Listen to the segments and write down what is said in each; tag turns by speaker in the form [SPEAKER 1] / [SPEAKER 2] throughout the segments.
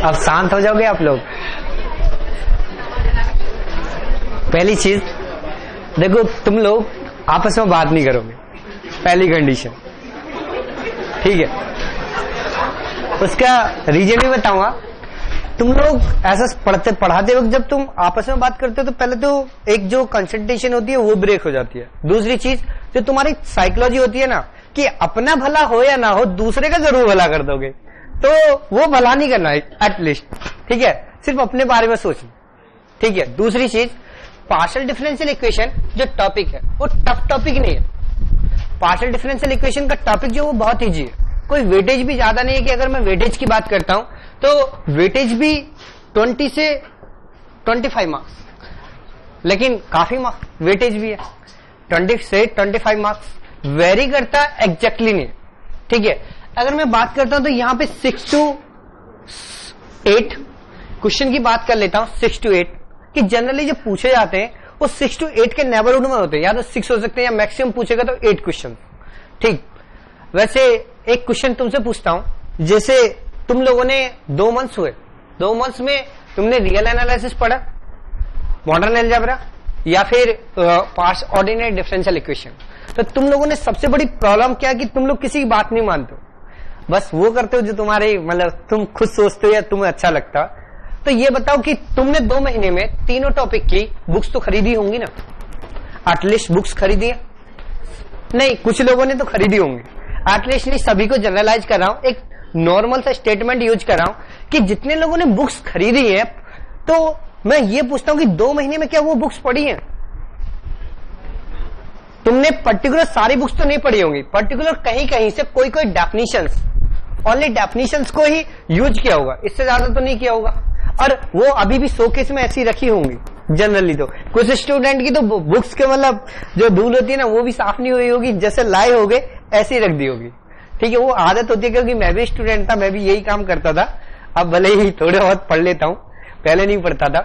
[SPEAKER 1] अब शांत हो जाओगे आप लोग। पहली चीज देखो, तुम लोग आपस में बात नहीं करोगे, पहली कंडीशन, ठीक है। उसका रीजन भी बताऊंगा। तुम लोग ऐसा पढ़ाते वक्त जब तुम आपस में बात करते हो तो पहले तो एक जो कंसंट्रेशन होती है वो ब्रेक हो जाती है। दूसरी चीज जो तुम्हारी साइकोलॉजी होती है ना, कि अपना भला हो या ना हो दूसरे का जरूर भला कर दोगे, तो वो भला नहीं करना है एटलीस्ट, ठीक है, सिर्फ अपने बारे में सोचना, ठीक है। दूसरी चीज, पार्शियल डिफरेंशियल इक्वेशन जो टॉपिक है वो टफ टॉपिक नहीं है। पार्शियल डिफरेंशियल इक्वेशन का टॉपिक जो वो बहुत इजी है, कोई वेटेज भी ज्यादा नहीं है। कि अगर मैं वेटेज की बात करता हूं तो वेटेज भी 20 से 25 मार्क्स, लेकिन काफी वेटेज भी है 20 से 25 मार्क्स, वेरी करता एग्जैक्टली नहीं, ठीक है। अगर मैं बात करता हूं तो यहां पे 6 to 8 क्वेश्चन की बात कर लेता हूं, 6 to 8 कि जनरली जो पूछे जाते हैं वो 6 to 8 के नेबरहुड में होते हैं, या तो 6 हो सकते हैं या मैक्सिमम पूछेगा तो 8 क्वेश्चन, ठीक। वैसे एक क्वेश्चन तुमसे पूछता हूं, जैसे तुम लोगों ने 2 मंथ्स हुए, 2 मंथ्स में तुमने रियल एनालिसिस पढ़ा, मॉडर्न अलजेब्रा या फिर पार्शियल ऑर्डिनरी डिफरेंशियल इक्वेशन, तो तुम लोगों ने सबसे बड़ी प्रॉब्लम क्या कि तुम लोग किसी की बात नहीं मानते हो, बस वो करते हो जो तुम्हारे मतलब तुम खुद सोचते हो या तुम्हें अच्छा लगता। तो ये बताओ कि तुमने 2 महीने में तीनों टॉपिक की बुक्स तो खरीदी होंगी ना, एटलीस्ट बुक्स खरीदी है? नहीं, कुछ लोगों ने तो खरीदी होंगी, एटलीस्ट नहीं, सभी को जनरलाइज कर रहा हूं, एक नॉर्मल सा स्टेटमेंट यूज कर रहा हूं कि जितने लोगों ने बुक्स खरीदी है, तो मैं ये पूछता हूं कि 2 महीने में क्या वो बुक्स पढ़ी हैं? तुमने पर्टिकुलर सारी बुक्स तो नहीं पढ़ी होंगी, पर्टिकुलर कहीं कहीं से कोई कोई डेफिनेशंस, ओनली डेफिनेशंस को ही यूज किया होगा, इससे ज्यादा तो नहीं किया होगा। और वो अभी भी शोकेस में ऐसी रखी होंगी जनरली। तो कुछ स्टूडेंट की तो बुक्स के मतलब जो धूल होती है ना वो भी साफ नहीं हुई होगी, जैसे लाए होगे ऐसे ही रख दी होगी, ठीक है। वो आदत होती है, क्योंकि मैं भी स्टूडेंट था, मैं भी यही काम करता था। अब भले ही थोड़े बहुत पढ़ लेता हूं, पहले नहीं पढ़ता था,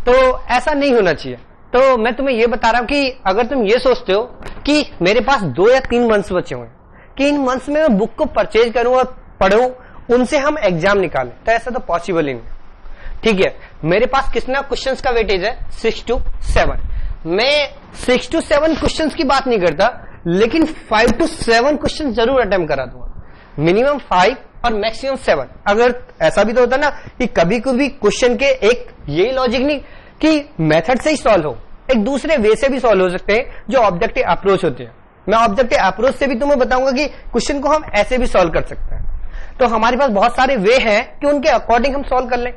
[SPEAKER 1] तो ऐसा नहीं होना चाहिए। तो मैं तुम्हें ये बता रहा हूं कि अगर तुम ये सोचते हो कि मेरे पास 2 या 3 मंथ्स बचे हुए कि इन मंथ्स में मैं बुक को परचेज करूं और पढ़ूं, उनसे हम एग्जाम निकालें, तो ऐसा तो पॉसिबल ही नहीं, ठीक है। मेरे पास कितना क्वेश्चंस का वेटेज है? 6 to 7। मैं 6 to 7 क्वेश्चंस की बात नहीं करता, लेकिन 5 to 7 क्वेश्चन जरूर अटेम्प्ट करा दूंगा, मिनिमम 5 और मैक्सिमम 7। अगर ऐसा भी तो होता ना कि कभी कभी क्वेश्चन के एक यही लॉजिक नहीं कि मेथड से ही सॉल्व हो, एक दूसरे वे से भी सॉल्व हो सकते हैं जो ऑब्जेक्टिव अप्रोच होती है। मैं ऑब्जेक्टिव अप्रोच से भी तुम्हें बताऊंगा कि क्वेश्चन को हम ऐसे भी सॉल्व कर सकते हैं। तो हमारे पास बहुत सारे वे हैं कि उनके अकॉर्डिंग हम सॉल्व कर लें,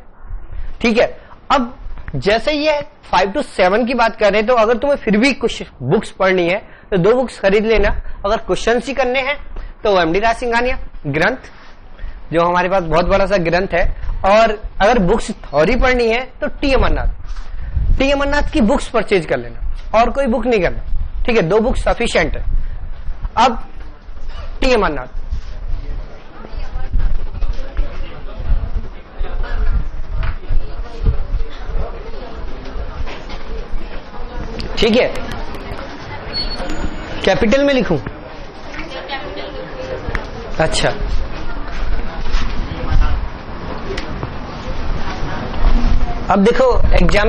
[SPEAKER 1] ठीक है। अब जैसे ये 5 to 7 की बात कर रहे हैं, तो अगर तुम्हें फिर भी कुछ बुक्स पढ़नी है तो 2 बुक्स खरीद लेना। अगर क्वेश्चन ही करने हैं तो एमडी राज सिंघानिया ग्रंथ, जो हमारे पास बहुत बड़ा सा ग्रंथ है, और अगर बुक्स थ्योरी पढ़नी है तो टी अमरनाथ की बुक्स परचेज कर लेना, और कोई बुक नहीं करना, ठीक है। 2 बुक्स सफिशिएंट है। अब टी अमरनाथ, ठीक है, कैपिटल में लिखूं? अच्छा, अब देखो एग्जाम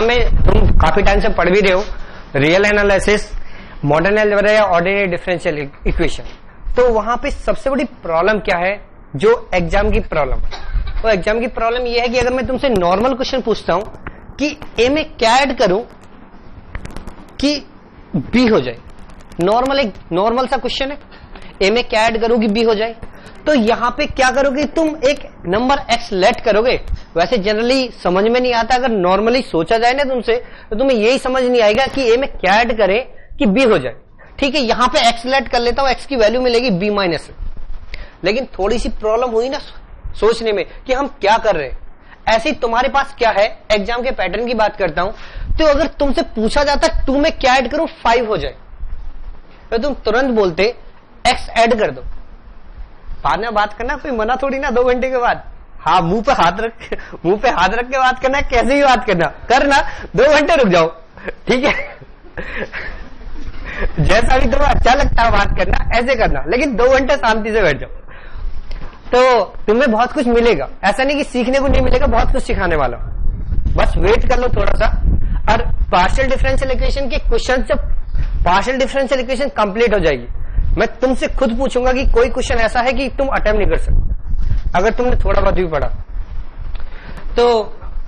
[SPEAKER 1] में तुम काफी टाइम से पढ़ भी रहे हो रियल एनालिसिस, मॉडर्न अलजेब्रा या ऑर्डिनरी डिफरेंशियल इक्वेशन। तो वहां पे सबसे बड़ी प्रॉब्लम क्या है, जो एग्जाम की प्रॉब्लम है, तो एग्जाम की प्रॉब्लम यह है कि अगर मैं तुमसे नॉर्मल क्वेश्चन पूछता हूं कि ए में क्या ऐड करूं कि बी हो जाए, एक नॉर्मल सा क्वेश्चन है, ए में क्या ऐड करूं कि बी हो जाए, तो यहां पे क्या करोगे तुम? एक नंबर एक्स लेट करोगे। वैसे जनरली समझ में नहीं आता, अगर नॉर्मली सोचा जाए ना तुमसे, तो तुम्हें यही समझ नहीं आएगा कि ए में क्या ऐड करे कि बी हो जाए, ठीक है। यहां पे एक्स लेट कर लेता हूं, एक्स की वैल्यू मिलेगी बी माइनस। लेकिन थोड़ी सी प्रॉब्लम हुई ना सोचने में कि हम क्या कर रहे हैं। ऐसे ही तुम्हारे पास क्या है, एग्जाम के पैटर्न की बात करता हूं, तो अगर तुमसे पूछा जाता 2 में क्या ऐड करूं 5 हो जाए, तो तुम तुरंत बोलते एक्स ऐड कर दो। बाद में बात करना, कोई मना थोड़ी ना 2 घंटे के बाद। हाँ, मुंह पे हाथ रख के बात करना, कैसे भी बात करना 2 घंटे रुक जाओ, ठीक है। जैसा भी तुम्हें अच्छा लगता है बात करना, ऐसे करना, लेकिन 2 घंटे शांति से बैठ जाओ, तो तुम्हें बहुत कुछ मिलेगा। ऐसा नहीं कि सीखने को नहीं मिलेगा, बहुत कुछ सिखाने वाला। बस वेट कर लो थोड़ा सा। और पार्शियल डिफरेंशियल इक्वेशन के क्वेश्चन से पार्शियल डिफरेंशियल इक्वेशन कंप्लीट हो जाएगी। मैं तुमसे खुद पूछूंगा कि कोई क्वेश्चन ऐसा है कि तुम अटेम्प्ट नहीं कर सकते अगर तुमने थोड़ा बहुत भी पढ़ा। तो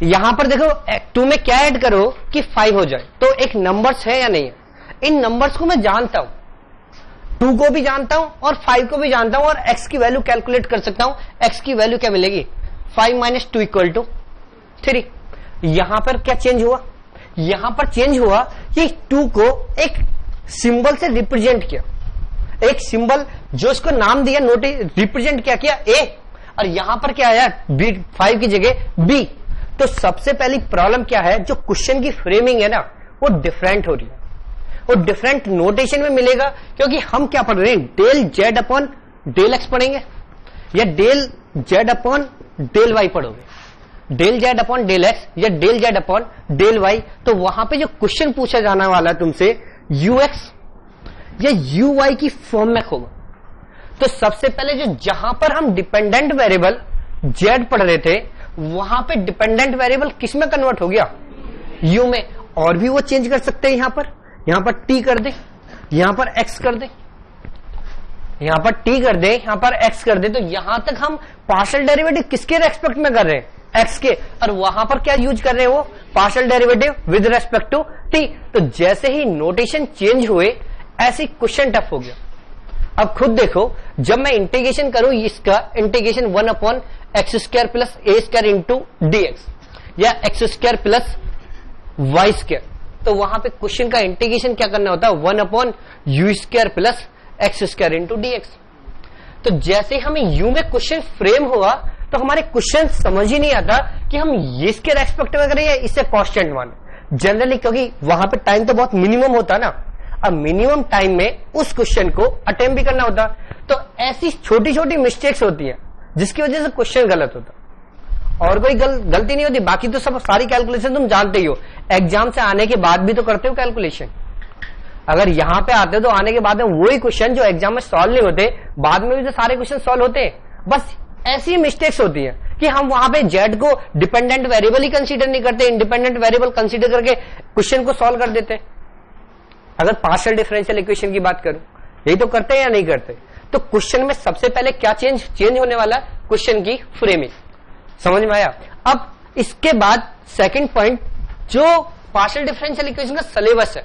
[SPEAKER 1] यहां पर देखो 2 में क्या ऐड करो कि 5 हो जाए, तो एक नंबर्स है या नहीं है। इन नंबर्स को मैं जानता हूं, 2 को भी जानता हूं और 5 को भी जानता हूं, और x की वैल्यू कैलकुलेट कर सकता हूं। x की वैल्यू क्या मिलेगी, 5 - 2 = 3। यहां पर क्या चेंज हुआ, यहां पर चेंज हुआ कि 2 को एक सिंबल से रिप्रेजेंट किया, एक सिंबल जो इसको नाम दिया, रिप्रेजेंट क्या किया a, और यहां पर क्या आया, 5 की जगह b। तो सबसे पहली प्रॉब्लम क्या है, जो क्वेश्चन की फ्रेमिंग है ना, वो डिफरेंट हो रही है, वो डिफरेंट नोटेशन में मिलेगा। क्योंकि हम क्या पढ़ रहे हैं, del z upon del x पढ़ेंगे या del z upon del y पढ़ोगे, del z upon del x या del z upon del y. तो वहां पे जो क्वेश्चन पूछा जाने वाला है तुमसे, यू एक्स या यू वाई की फॉर्म में होगा। तो सबसे पहले जो जहां पर हम डिपेंडेंट वेरिएबल जेड पढ़ रहे थे, वहां पे डिपेंडेंट वेरिएबल किस में कन्वर्ट हो गया, यू में। और भी वो चेंज कर सकते हैं, यहां पर टी कर दे, यहां पर एक्स कर दे, यहां पर टी कर दे, यहां पर एक्स कर दे। तो यहां तक हम पार्शियल डेरिवेटिव किसके रेस्पेक्ट में कर रहे हैं, एक्स के, और वहां पर क्या यूज कर रहे हैं, वो partial derivative with respect to T. तो जैसे ही नोटेशन चेंज हुए, ऐसे क्वेश्चन टफ हो गया। अब खुद देखो, जब मैं इंटीग्रेशन करूं इसका, integration 1/x² + a² into dx या x² + y², तो वहां पे क्वेश्चन का इंटीग्रेशन क्या करना होता है, 1/u² + x² इंटू dx। तो जैसे हमें u में क्वेश्चन फ्रेम हुआ, तो हमारे क्वेश्चन समझ ही नहीं आता कि हम ये इसके रेस्पेक्ट में करें या इससे कॉन्स्टेंट माने जनरली, क्योंकि वहां पे टाइम तो बहुत मिनिमम होता ना। अब मिनिमम टाइम में उस क्वेश्चन को अटेम्प्ट भी करना होता, तो ऐसी छोटी छोटी मिस्टेक्स होती हैं जिसकी वजह से क्वेश्चन गलत होता। और कोई गलती नहीं होती, बाकी तो सब सारी कैलकुलेशन तुम जानते ही हो। एग्जाम से आने के बाद भी तो करते हो कैलकुलेशन। अगर यहां पे आते हो तो आने के बाद में वही क्वेश्चन जो एग्जाम में सॉल्व नहीं होते, बाद में भी तो सारे क्वेश्चन सॉल्व होते हैं। बस ऐसी मिस्टेक्स होती है कि हम वहां पे जेड को डिपेंडेंट वेरिएबल ही कंसीडर नहीं करते, इंडिपेंडेंट वेरिएबल कंसीडर करके क्वेश्चन को सॉल्व कर देते। अगर पार्शियल डिफरेंशियल इक्वेशन की बात करूं, यही तो करते हैं या नहीं करते। तो क्वेश्चन में सबसे पहले क्या चेंज होने वाला, क्वेश्चन की फ्रेमिंग। समझ में आया। अब इसके बाद सेकंड पॉइंट, जो पार्शियल डिफरेंशियल इक्वेशन का सिलेबस है,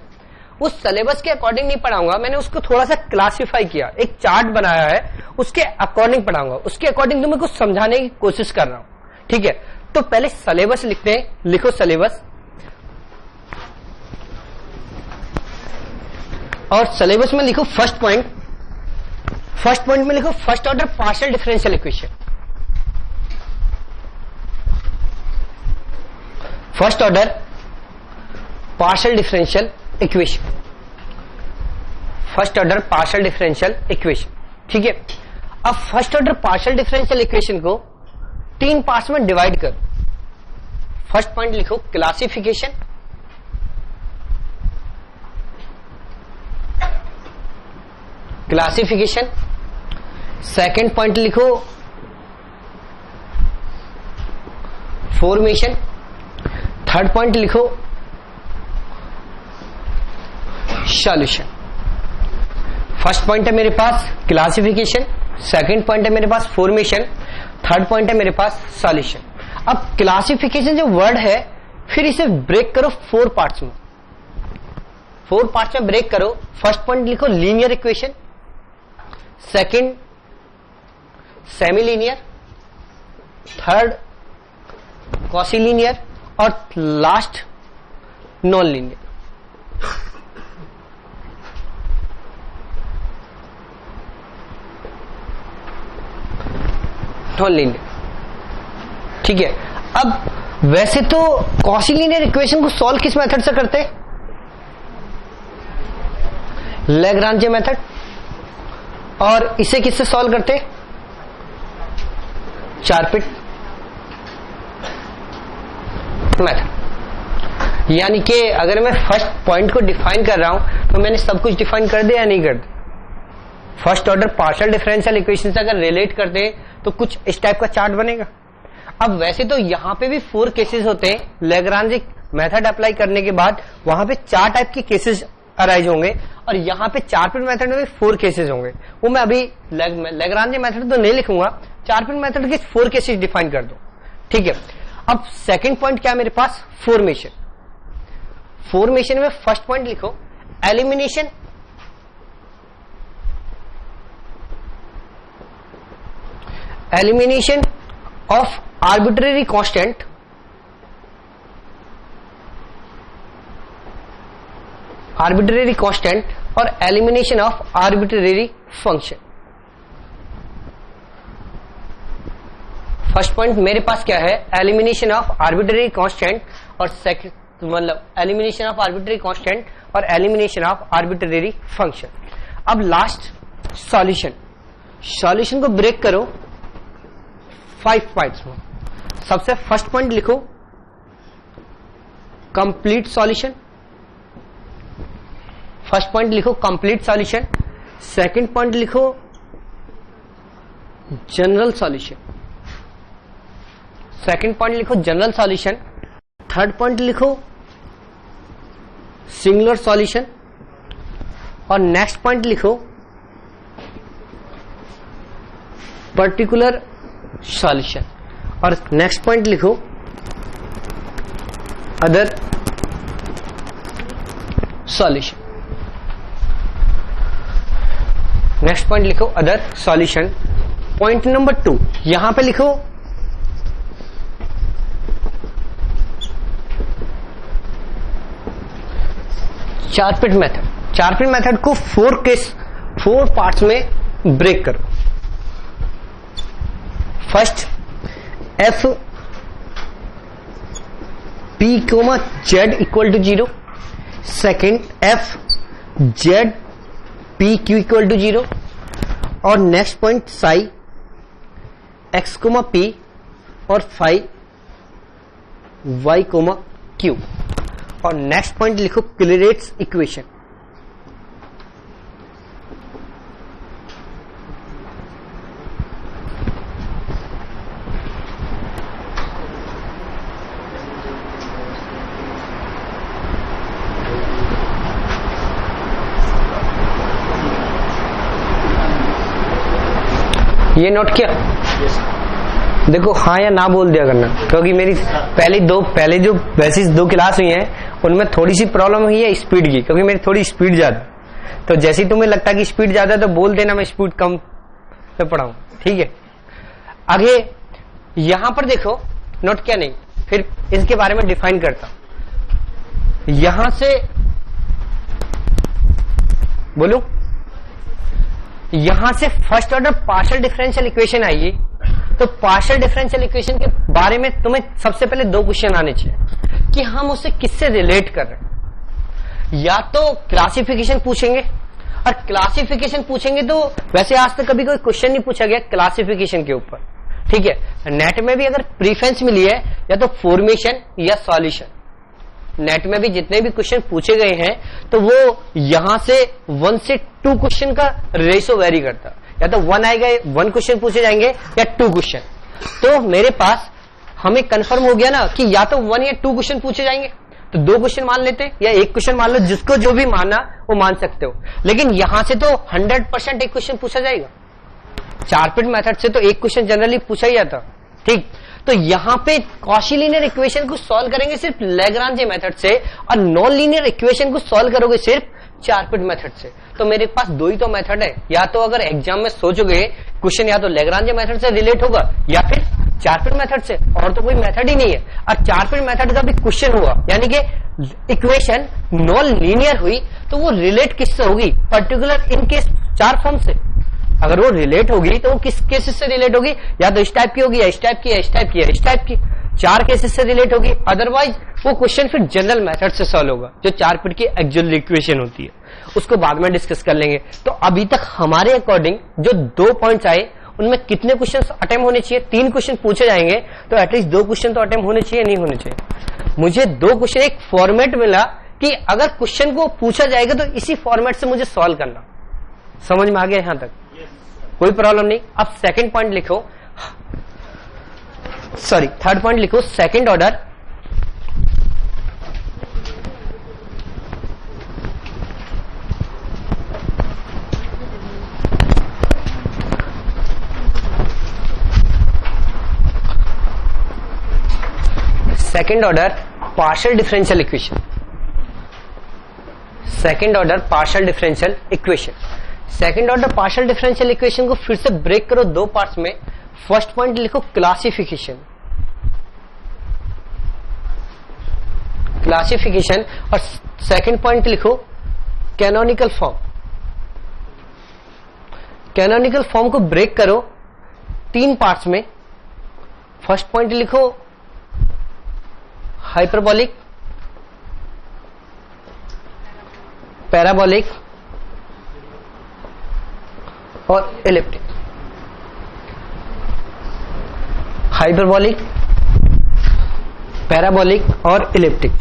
[SPEAKER 1] उस सिलेबस के अकॉर्डिंग नहीं पढ़ाऊंगा, मैंने उसको थोड़ा सा क्लासिफाई किया, एक चार्ट बनाया है, उसके अकॉर्डिंग पढ़ाऊंगा, उसके अकॉर्डिंग तुम्हें कुछ समझाने की कोशिश कर रहा हूं। ठीक है, तो पहले सिलेबस लिखते हैं, लिखो सिलेबस। और सिलेबस में लिखो फर्स्ट पॉइंट में लिखो first order partial differential equation. First order partial differential equation, first order partial differential equation. ठीक है, अब first order partial differential equation को 3 पार्ट्स में डिवाइड करो। फर्स्ट पॉइंट लिखो क्लासिफिकेशन, सेकंड पॉइंट लिखो फॉर्मेशन, थर्ड पॉइंट लिखो सॉल्यूशन। फर्स्ट पॉइंट है मेरे पास क्लासिफिकेशन, सेकंड पॉइंट है मेरे पास फॉर्मेशन, थर्ड पॉइंट है मेरे पास सॉल्यूशन। अब क्लासिफिकेशन जो वर्ड है, फिर इसे ब्रेक करो 4 पार्ट्स में, 4 पार्ट्स में ब्रेक करो। फर्स्ट पॉइंट लिखो linear equation, second semi linear, third quasilinear और last non linear. Non linear, ठीक है। अब वैसे तो कॉसिलीनियर इक्वेशन को सॉल्व किस मेथड से करते, लैग्रांजे मेथड, और इसे किससे सॉल्व करते, चारपिट मेथड। यानी कि अगर मैं फर्स्ट पॉइंट को डिफाइन कर रहा हूं तो मैंने सब कुछ डिफाइन कर दिया या नहीं कर दिया? First order partial differential equation से अगर रिलेट कर दे तो कुछ इस टाइप का चार्ट बनेगा। अब वैसे तो यहां पे भी 4 केसेस होते हैं, लैग्रांज मेथड अप्लाई करने के बाद वहां पे 4 टाइप के केसेस अराइज होंगे और यहाँ पे 4 पिन मेथड में भी 4 केसेस होंगे। वो मैं अभी लैग्रांज मेथड तो नहीं लिखूंगा, 4 पिन मेथड के 4 केसेस डिफाइन कर दो, ठीक है। अब सेकंड पॉइंट क्या है मेरे पास? फॉर्मेशन। फॉर्मेशन में फर्स्ट पॉइंट लिखो एलिमिनेशन ऑफ आर्बिट्रेरी कांस्टेंट और elimination of arbitrary function. First point मेरे पास क्या है? एलिमिनेशन ऑफ आर्बिट्रेरी कांस्टेंट और सेकंड मतलब एलिमिनेशन ऑफ आर्बिट्रेरी कांस्टेंट और एलिमिनेशन ऑफ आर्बिट्रेरी फंक्शन। अब लास्ट सॉल्यूशन को ब्रेक करो 5 पॉइंट्स में। सबसे फर्स्ट पॉइंट लिखो कंप्लीट सॉल्यूशन। फर्स्ट पॉइंट लिखो कंप्लीट सॉल्यूशन, सेकंड पॉइंट लिखो जनरल सॉल्यूशन, थर्ड पॉइंट लिखो सिंगुलर सॉल्यूशन और नेक्स्ट पॉइंट लिखो पर्टिकुलर सॉल्यूशन और नेक्स्ट पॉइंट लिखो अदर सॉल्यूशन। नेक्स्ट पॉइंट लिखो अदर सॉल्यूशन। पॉइंट नंबर 2 यहां पे लिखो चारपिट मेथड। चारपिट मेथड को 4 पार्ट्स में ब्रेक करो। First F P comma Z equal to 0, second F Z P Q equal to 0 और next point psi X comma P और phi Y comma Q और next point लिखो Clairaut's equation. ये note किया? देखो हाँ या ना बोल दिया करना, क्योंकि मेरी पहले जो बेसिस 2 क्लास हुई हैं उनमें थोड़ी सी प्रॉब्लम हुई है स्पीड की, क्योंकि मेरी थोड़ी स्पीड ज्यादा। तो जैसे ही तुम्हें लगता कि स्पीड ज्यादा तो बोल देना, मैं स्पीड कम पे पढ़ाऊं, ठीक है। आगे यहां पर देखो नोट किया नहीं, फिर इसके बारे में डिफाइन करता हूं। यहां से बोलू, यहां से first order partial differential equation आएगी, तो पार्शियल डिफरेंशियल इक्वेशन के बारे में तुम्हें सबसे पहले 2 क्वेश्चन आने चाहिए कि हम उसे किससे रिलेट कर रहे हैं। या तो क्लासिफिकेशन पूछेंगे, और क्लासिफिकेशन पूछेंगे तो वैसे आज तक कभी कोई क्वेश्चन नहीं पूछा गया क्लासिफिकेशन के ऊपर, ठीक है। नेट में भी अगर प्रीफरेंस मिली है या तो फॉर्मेशन या सॉल्यूशन, नेट में भी जितने भी क्वेश्चन पूछे गए हैं तो वो यहां से 1 से 2 क्वेश्चन का रेशो वेरी करता है। या तो 1 आएगा, 1 क्वेश्चन पूछे जाएंगे या 2 क्वेश्चन। तो मेरे पास हमें कंफर्म हो गया ना कि या तो 1 या 2 क्वेश्चन पूछे जाएंगे, तो 2 क्वेश्चन मान लेते हैं या 1 क्वेश्चन मान लो, जिसको जो भी मानना वो मान सकते हो। लेकिन यहां से तो 100% 1 क्वेश्चन पूछा जाएगा। चारपिट मेथड से तो 1 क्वेश्चन जनरली पूछा ही जाता, ठीक। तो यहां पे कॉची लीनियर इक्वेशन को सॉल्व करेंगे सिर्फ लैग्रांज मेथड से, और नॉन लीनियर इक्वेशन को सॉल्व करोगे सिर्फ चारपिट मेथड से। तो मेरे पास 2 ही तो मेथड है, या तो अगर एग्जाम में सोचोगे क्वेश्चन या तो लैग्रांज मेथड से रिलेट होगा या फिर चारपिट मेथड से, और तो कोई मेथड ही नहीं है। और चारपिट मेथड का भी क्वेश्चन हुआ, यानी कि इक्वेशन नॉन लीनियर हुई, तो वो रिलेट किससे होगी? पर्टिकुलर इन केस 4 फॉर्म से। अगर वो रिलेट होगी तो वो किस केसेस से रिलेट होगी? या तो इस टाइप की होगी, या इस टाइप की, या इस टाइप की, या इस टाइप की। 4 केसेस से रिलेट होगी। अदरवाइज वो क्वेश्चन फिर जनरल मेथड से सॉल्व होगा, जो चारपिट की एक्चुअल इक्वेशन होती है, उसको बाद में डिस्कस कर लेंगे। तो अभी तक हमारे अकॉर्डिंग जो 2 पॉइंट्स आए उनमें कितने क्वेश्चन अटेम्प्ट होने चाहिए? 3 क्वेश्चन पूछे जाएंगे, तो एटलीस्ट 2 क्वेश्चन तो अटेम्प्ट होने चाहिए, नहीं होने चाहिए? मुझे 2 क्वेश्चन, एक फॉर्मेट मिला कि अगर क्वेश्चन को पूछा जाएगा तो इसी फॉर्मेट से मुझे सॉल्व करना। समझ में आ गया यहां तक? कोई प्रॉब्लम नहीं। अब सेकंड पॉइंट लिखो, सॉरी थर्ड पॉइंट लिखो, second order second order partial differential equation. Second order partial differential equation. Second order partial differential equation को फिर से ब्रेक करो 2 पार्ट्स में। फर्स्ट पॉइंट लिखो क्लासिफिकेशन, क्लासिफिकेशन, और सेकंड पॉइंट लिखो कैनोनिकल फॉर्म। कैनोनिकल फॉर्म को ब्रेक करो 3 पार्ट्स में। फर्स्ट पॉइंट लिखो हाइपरबॉलिक, पैराबॉलिक और एलिप्टिक। हाइपरबॉलिक, पैराबॉलिक और एलिप्टिक।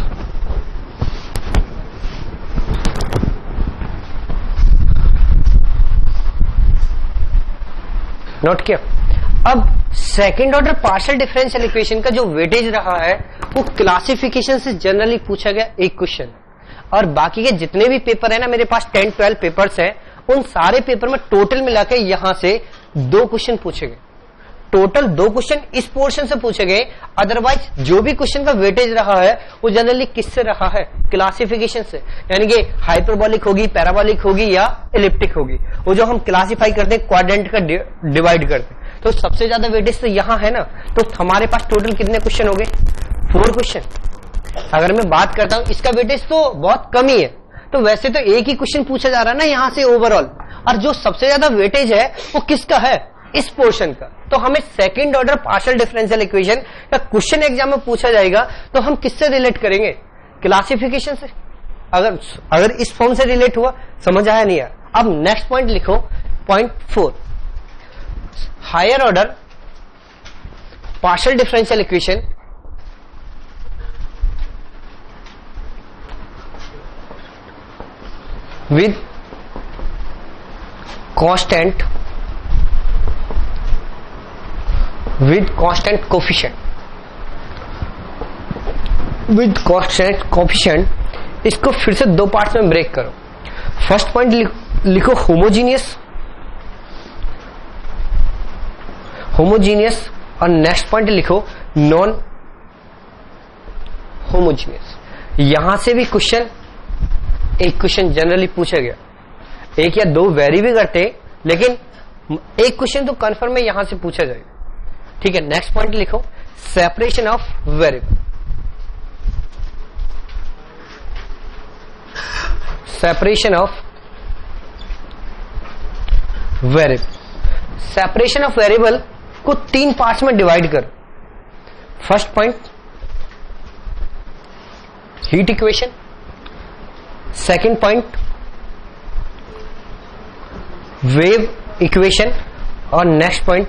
[SPEAKER 1] नोट किया? अब second order partial differential equation का जो वेटेज रहा है वो क्लासिफिकेशन से जनरली पूछा गया एक क्वेश्चन, और बाकी के जितने भी पेपर है ना, मेरे पास 10-12 पेपर्स हैं, उन सारे पेपर में टोटल मिला के यहां से 2 क्वेश्चन पूछे गए। टोटल 2 क्वेश्चन इस पोर्शन से पूछे गए। अदरवाइज जो भी क्वेश्चन का वेटेज रहा है वो जनरली किससे रहा है? क्लासिफिकेशन से, यानी कि हाइपरबॉलिक होगी, पैराबॉलिक होगी या एलिप्टिक होगी। वो जो हम क्लासिफाई करते हैं, क्वाड्रेंट का डिवाइड करते हैं, तो सबसे ज्यादा वेटेज तो यहां है ना। तो हमारे पास टोटल कितने क्वेश्चन हो गए? 4 क्वेश्चन। अगर मैं बात करता हूं इसका वेटेज तो बहुत कम ही है, तो वैसे तो एक ही क्वेश्चन पूछा जा रहा है ना यहां से ओवरऑल, और जो सबसे ज्यादा वेटेज है वो किसका है? इस पोर्शन का। तो हमें second order partial differential equation का क्वेश्चन एग्जाम में पूछा जाएगा तो हम किससे रिलेट करेंगे? क्लासिफिकेशन से। अगर इस फॉर्म से रिलेट हुआ, समझ आया नहीं है? अब नेक्स्ट पॉइंट लिखो, point 4, higher order partial differential equation with constant coefficient, with constant coefficient। इसको फिर से 2 पार्ट्स में ब्रेक करो। फर्स्ट पॉइंट लिखो होमोजीनियस, होमोजीनियस, और नेक्स्ट पॉइंट लिखो नॉन होमोजीनियस। यहां से भी क्वेश्चन, एक क्वेश्चन जनरली पूछा गया, 1 या 2 वेरी भी करते, लेकिन एक क्वेश्चन तो कंफर्म में यहां से पूछा जाएगा। ठीक है, नेक्स्ट पॉइंट लिखो separation of variable. Separation of variable. Separation of variable को 3 पार्ट्स में डिवाइड कर। First point heat equation, second point wave equation, और next point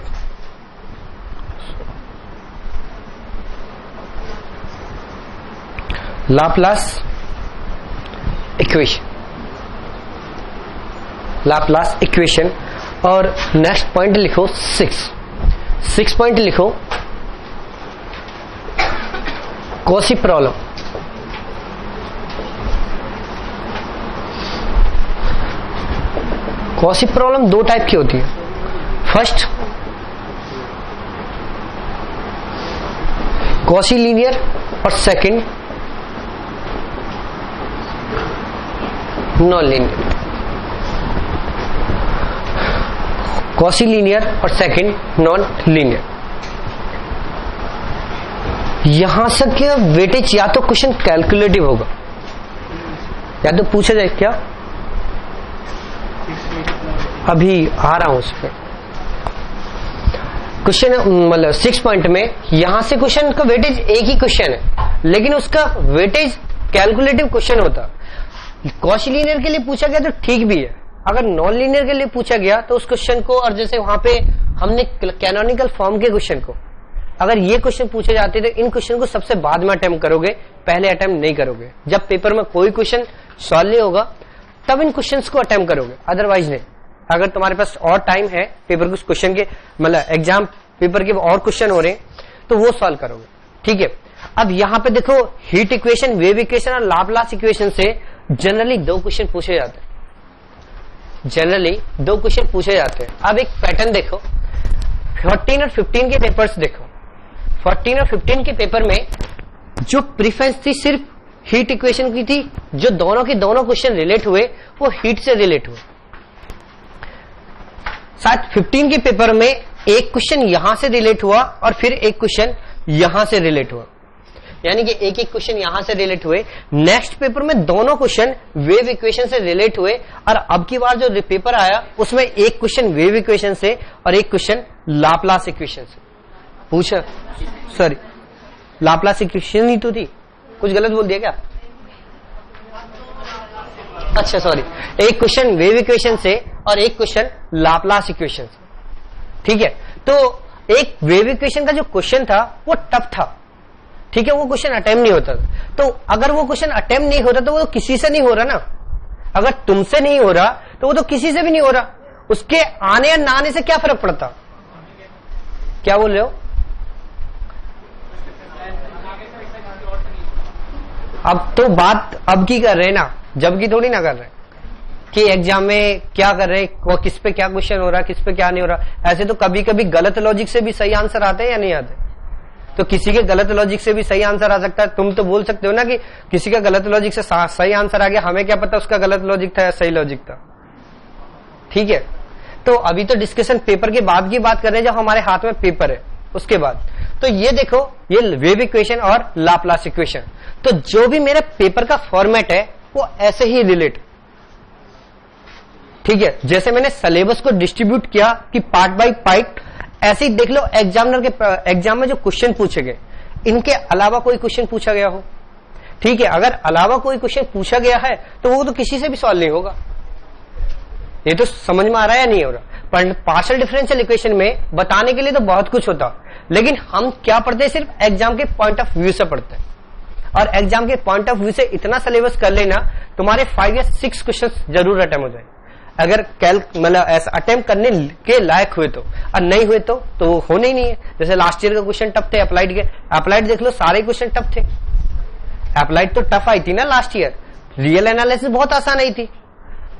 [SPEAKER 1] Laplace equation. Laplace equation, और नेक्स्ट पॉइंट लिखो 6 पॉइंट लिखो Cauchy problem. Cauchy problem 2 type की होती है। फर्स्ट कॉची लीनियर, और second non linear. Cauchy linear और सेकंड नॉन लीनियर। यहां से क्या वेटेज, या तो क्वेश्चन कैलकुलेटिव होगा या तो पूछा जाए क्या, अभी आ रहा हूं उस पर। क्वेश्चन मतलब 6 पॉइंट में यहां से क्वेश्चन का वेटेज एक ही क्वेश्चन है, लेकिन उसका वेटेज कैलकुलेटिव क्वेश्चन होता। कॉची लीनियर के लिए पूछा गया तो ठीक भी है, अगर नॉन लीनियर के लिए पूछा गया तो उस क्वेश्चन को, और जैसे वहां पे हमने कैनोनिकल फॉर्म के क्वेश्चन को अगर ये क्वेश्चन पूछे जाते तो इन क्वेश्चन को सबसे बाद में अटेम्प्ट करोगे, पहले अटेम्प्ट नहीं करोगे। जब पेपर में कोई क्वेश्चन सॉल्व नहीं होगा तब इन क्वेश्चंस को अटेम्प्ट करोगे, अदरवाइज नहीं। अगर तुम्हारे पास और टाइम है, पेपर कुछ क्वेश्चन के मतलब एग्जाम पेपर के और क्वेश्चन हो रहे हैं तो वो सॉल्व करोगे, ठीक है। अब यहां पे देखो हीट इक्वेशन, वेव इक्वेशन और लाप्लास इक्वेशन से जनरली 2 क्वेश्चन पूछे जाते हैं, जनरली 2 क्वेश्चन पूछे जाते हैं। अब एक पैटर्न देखो, 14 और 15 के पेपर्स देखो। 14 और 15 के पेपर में जो प्रीफरेंस थी सिर्फ हीट इक्वेशन की थी, जो दोनों के दोनों क्वेश्चन रिलेट हुए वो हीट से रिलेट हुए। साथ 15 के पेपर में एक क्वेश्चन यहां से रिलेट हुआ और फिर एक क्वेश्चन यहां से रिलेट हुआ, यानी कि एक एक क्वेश्चन यहां से रिलेट हुए। नेक्स्ट पेपर में दोनों क्वेश्चन वेव इक्वेशन से रिलेट हुए और अब की बार जो पेपर आया उसमें एक क्वेश्चन वेव इक्वेशन से और एक क्वेश्चन लाप्लास इक्वेशन से पूछा। सॉरी, लाप्लास इक्वेशन ही तो थी, कुछ गलत बोल दिया क्या? अच्छा सॉरी, एक क्वेश्चन वेव इक्वेशन से और एक क्वेश्चन लाप्लास इक्वेशन से, ठीक है। तो एक वेव इक्वेशन का जो क्वेश्चन था वो टफ था, ठीक है, वो क्वेश्चन अटेम्प्ट नहीं होता था। तो अगर वो क्वेश्चन अटेम्प्ट नहीं होता तो वो तो किसी से नहीं हो रहा ना। अगर तुमसे नहीं हो रहा तो वो तो किसी से भी नहीं हो रहा, उसके आने या ना आने से क्या फर्क पड़ता? क्या बोल रहे हो? अब तो बात अब की कर रहे हैं ना, जब की थोड़ी ना कर रहे हैं कि एग्जाम में क्या कर रहे हैं, किस पे क्या क्वेश्चन हो रहा है, किस पे क्या नहीं हो रहा। ऐसे तो कभी कभी गलत लॉजिक से भी सही आंसर आते हैं या नहीं आते? तो किसी के गलत लॉजिक से भी सही आंसर आ सकता है। तुम तो बोल सकते हो ना कि किसी का गलत लॉजिक से सही आंसर आ गया, हमें क्या पता उसका गलत लॉजिक था या सही लॉजिक था, ठीक है। तो अभी तो डिस्कशन पेपर के बाद की बात कर रहे हैं, जब हमारे हाथ में पेपर है उसके बाद। तो ये देखो, ये वेव इक्वेशन और लाप्लास इक्वेशन, तो जो भी मेरा पेपर का फॉर्मेट है वो ऐसे ही रिलेट, ठीक है। जैसे मैंने सिलेबस को डिस्ट्रीब्यूट किया कि पार्ट बाय पार्ट, ऐसे ही देख लो एग्जामिनर के एग्जाम में जो क्वेश्चन पूछे गए इनके अलावा कोई क्वेश्चन पूछा गया हो, ठीक है। अगर अलावा कोई क्वेश्चन पूछा गया है तो वो तो किसी से भी सॉल्व नहीं होगा। ये तो समझ में आ रहा है या नहीं हो रहा? पर पार्शियल डिफरेंशियल इक्वेशन में बताने के लिए तो बहुत कुछ होता, लेकिन हम क्या पढ़ते हैं, सिर्फ एग्जाम के पॉइंट ऑफ व्यू से पढ़ते हैं। और एग्जाम के पॉइंट ऑफ व्यू से इतना सिलेबस कर लेना, तुम्हारे 5 या 6 क्वेश्चन जरूर अटेम्प्ट हो जाए, अगर मतलब ऐसा अटेम्प्ट करने के लायक हुए तो। और नहीं हुए तो वो होने ही नहीं है। जैसे लास्ट ईयर का क्वेश्चन टफ थे अप्लाइड के, अप्लाइड देख लो सारे क्वेश्चन टफ थे। अप्लाइड तो टफ आई थी ना लास्ट ईयर, रियल एनालिसिस बहुत आसान आई थी।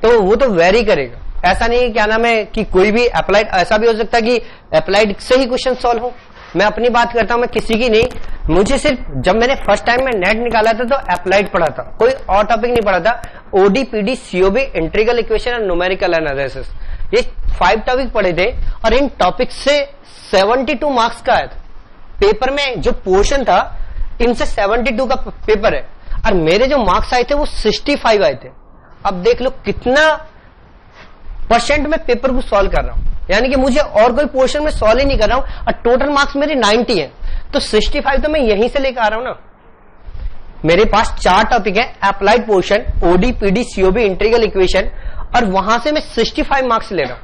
[SPEAKER 1] तो वो तो वेरी करेगा, ऐसा नहीं क्या नाम है कि कोई भी अप्लाइड, ऐसा भी हो सकता है कि अप्लाइड से ही क्वेश्चन सॉल्व हो। मैं अपनी बात करता हूं, मैं किसी की नहीं, मुझे सिर्फ जब मैंने फर्स्ट टाइम में नेट निकाला था तो अप्लाइड पढ़ा था, कोई और टॉपिक नहीं पढ़ा था। OD, PD, COB, integral equation और न्यूमेरिकल एनालिसिस, ये 5 टॉपिक पढ़े थे और इन टॉपिक से 72 मार्क्स का आया था। पेपर में जो पोर्शन था इनसे 72 का पेपर है और मेरे जो मार्क्स आए थे वो 65 आए थे। अब देख लो कितना परसेंट में पेपर को सॉल्व कर रहा हूं, यानी कि मुझे और कोई पोर्शन में सॉल्व ही नहीं कर रहा हूं और टोटल मार्क्स मेरे 90 है, तो 65 तो मैं यहीं से लेकर आ रहा हूं ना। मेरे पास 4 टॉपिक है, applied portion, OD, PD, COB, integral equation, और वहां से मैं 65 मार्क्स ले रहा हूं,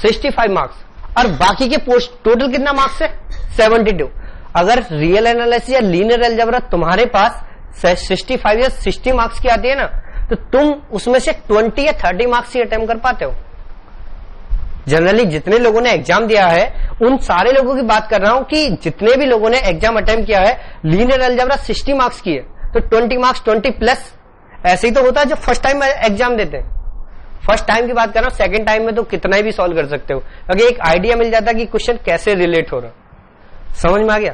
[SPEAKER 1] 65 मार्क्स। और बाकी के पोस्ट टोटल कितना मार्क्स है? 72। अगर रियल एनालिसिस या लीनियर अलजेब्रा तुम्हारे पास 65 या 60 मार्क्स की आती है ना, तो तुम उसमें से 20 या 30 मार्क्स ही अटेम्प्ट कर पाते हो। जनरली जितने लोगों ने एग्जाम दिया है उन सारे लोगों की बात कर रहा हूं कि जितने भी लोगों ने एग्जाम अटेम्प्ट किया है, लीनियर अलजेब्रा 60 मार्क्स की है, तो 20 मार्क्स 20 प्लस ऐसे ही तो होता है जो फर्स्ट टाइम एग्जाम देते हैं। फर्स्ट टाइम की बात कर रहा हूं, सेकंड टाइम में तो कितना ही भी सॉल्व कर सकते हो, अगर एक आइडिया मिल जाता है कि क्वेश्चन कैसे रिलेट हो रहा, समझ में आ गया।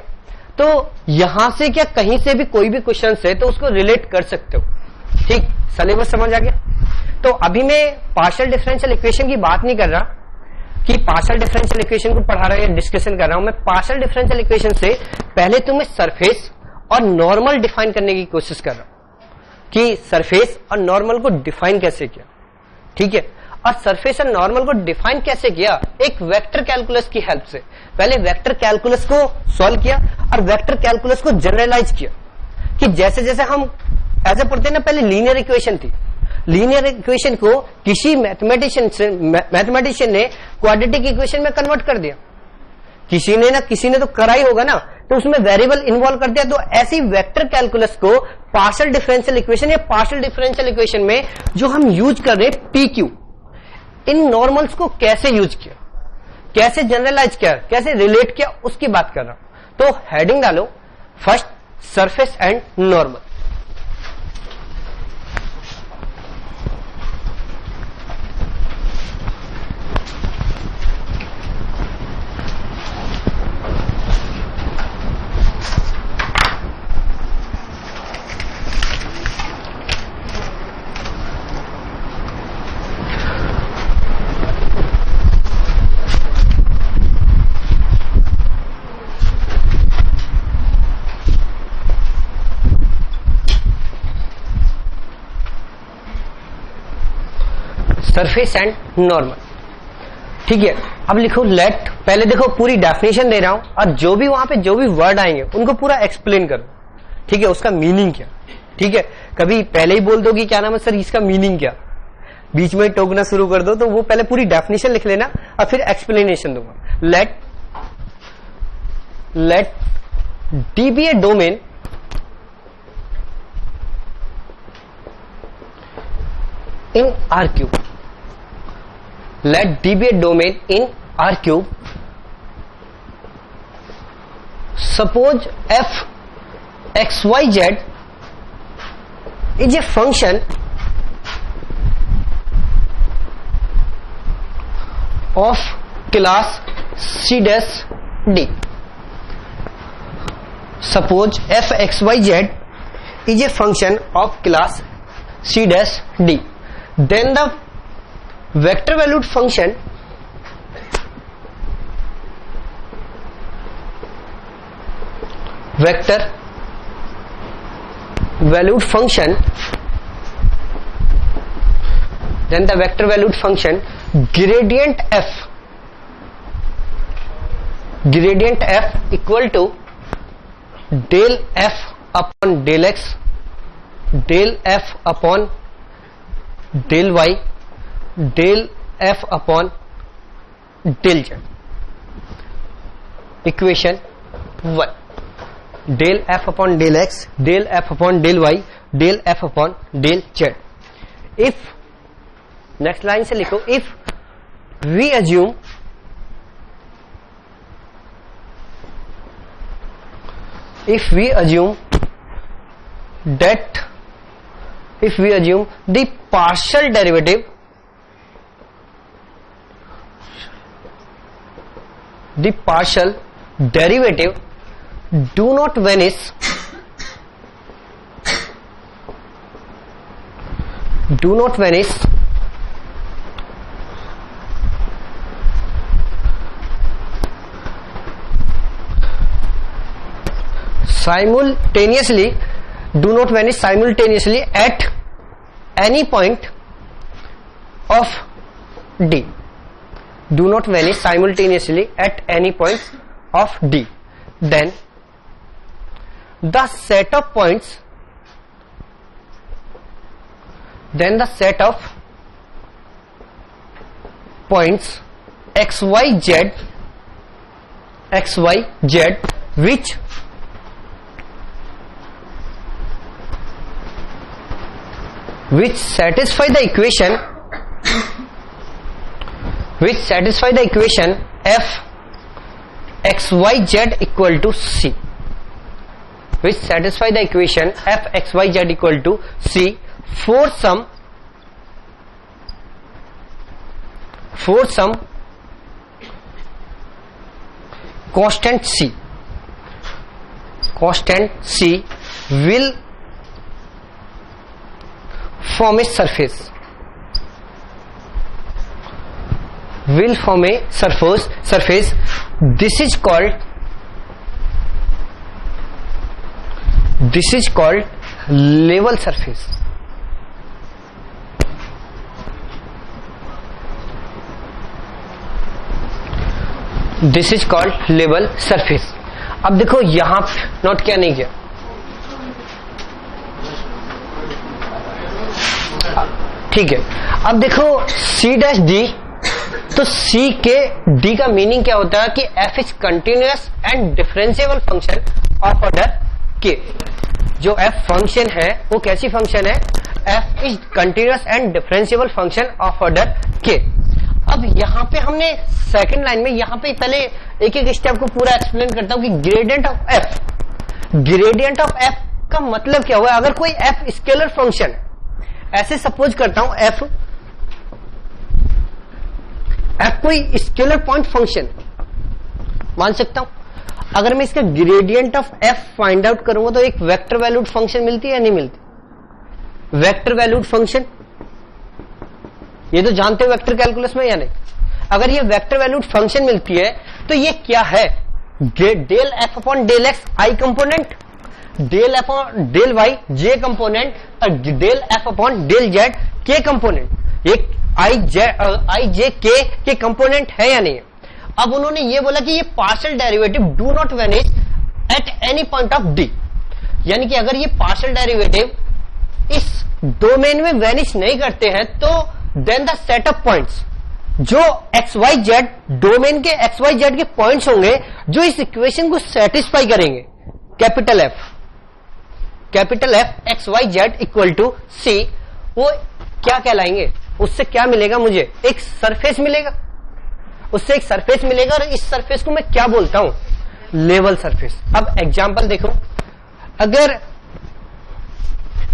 [SPEAKER 1] तो यहां से क्या कहीं से भी कोई भी क्वेश्चन है तो उसको रिलेट कर सकते हो, ठीक। सिलेबस समझ आ गया। तो अभी मैं पार्शियल डिफरेंशियल इक्वेशन की बात नहीं कर रहा कि पार्शियल डिफरेंशियल इक्वेशन को पढ़ा रहा हूं या डिस्कशन कर रहा हूं। मैं पार्शियल डिफरेंशियल इक्वेशन से पहले तुम्हें सरफेस और नॉर्मल डिफाइन करने की कोशिश कर रहा हूं कि सरफेस और नॉर्मल को डिफाइन कैसे किया, ठीक है। और सरफेस और नॉर्मल को डिफाइन कैसे किया? एक वेक्टर कैलकुलस की हेल्प से। पहले वेक्टर कैलकुलस को सॉल्व किया और वेक्टर कैलकुलस को जनरलाइज किया कि जैसे जैसे हम ऐसे पढ़ते हैं ना, पहले लीनियर इक्वेशन थी, लीनियर इक्वेशन को किसी मैथमेटिशियन ने क्वाड्रेटिक इक्वेशन में कन्वर्ट कर दिया। किसी ने तो करा ही होगा ना, तो उसमें वेरिएबल इन्वॉल्व कर दिया। तो ऐसी वेक्टर कैलकुलस को पार्शियल डिफरेंशियल इक्वेशन या पार्शियल डिफरेंशियल इक्वेशन में जो हम यूज कर रहे हैं PQ, इन नॉर्मल्स को कैसे यूज किया, कैसे जनरलाइज किया, कैसे रिलेट किया, उसकी बात कर रहा हूं। तो हेडिंग डालो first surface and normal. Surface and normal, ठीक है। अब लिखो लेट, पहले देखो पूरी डेफिनेशन दे रहा हूं और जो भी वहां पे जो भी वर्ड आएंगे उनको पूरा एक्सप्लेन करो, ठीक है, उसका मीनिंग क्या, ठीक है। कभी पहले ही बोल दो कि क्या नाम है सर इसका मीनिंग क्या, बीच में टोकना शुरू कर दो, तो वो पहले पूरी डेफिनेशन लिख लेना और फिर एक्सप्लेनेशन दूंगा। Let D be a domain in R cube. Let D be a domain in R cube. Suppose f x y z is a function of class C dash D. Suppose f x y z is a function of class C dash D. Then the vector valued function gradient f equal to del f upon del x del f upon del y del f upon del z. Equation 1, del f upon del x del f upon del y del f upon del z. If next line से लिखो, if we assume the partial derivative do not vanish simultaneously at any point of D. Do not vanish simultaneously at any point of D. Then the set of points x y z which satisfy the equation f x y z equal to c, which satisfy the equation f x y z equal to c for some constant c will form a surface. This is called level surface. This is called level surface. अब देखो यहां note क्या नहीं किया, ठीक है। अब देखो C डैश D, तो तो सी के डी का मीनिंग क्या होता है कि F is continuous and differentiable function of order के। जो एफ फंक्शन है वो कैसी फंक्शन है? F is continuous and differentiable function of order के। अब यहां पे हमने सेकंड लाइन में यहां पे पहले एक एक स्टेप को पूरा एक्सप्लेन करता हूं कि gradient of F, gradient of F का मतलब क्या हुआ? अगर कोई एफ स्केलर फंक्शन, ऐसे सपोज करता हूं एफ कोई स्केलर पॉइंट फंक्शन मान सकता हूं, अगर मैं इसका gradient of F find out करूंगा तो एक वेक्टर वैल्यूड फंक्शन मिलती है या नहीं मिलती? वेक्टर वैल्यूड फंक्शन ये तो जानते हो वेक्टर कैलकुलस में या नहीं? अगर ये वेक्टर वैल्यूड फंक्शन मिलती है तो ये क्या है? Del F upon del x i component, del F upon del y j component और del F upon del z k component. ये आई जे के कंपोनेंट है या नहीं है? अब उन्होंने ये बोला कि ये partial derivative do not vanish at any point of D, यानी कि अगर ये पार्शियल डेरिवेटिव इस डोमेन में वेनिश नहीं करते हैं तो then the set of points, जो एक्स वाई जेड डोमेन के एक्स वाई जेड के पॉइंट्स होंगे जो इस इक्वेशन को सेटिस्फाई करेंगे, capital f x Y Z equal to c, वो क्या कहलाएंगे? उससे क्या मिलेगा? मुझे एक सरफेस मिलेगा, उससे एक सरफेस मिलेगा और इस सरफेस को मैं क्या बोलता हूं? Level surface. अब एग्जांपल देखो, अगर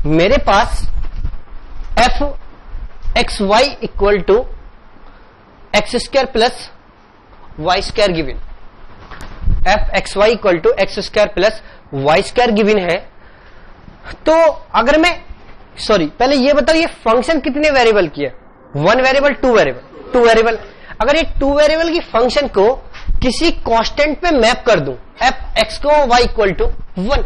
[SPEAKER 1] मेरे पास f x y equal to x square plus Y square given, f x y equal to x square plus Y square given है, तो अगर मैं पहले ये बताओ ये फंक्शन कितने वेरिएबल की है? 1 वेरिएबल, 2 वेरिएबल? 2 वेरिएबल। अगर ये 2 वेरिएबल की फंक्शन को किसी कांस्टेंट पे मैप कर दूं, एफ एक्स को वाई इक्वल टू 1,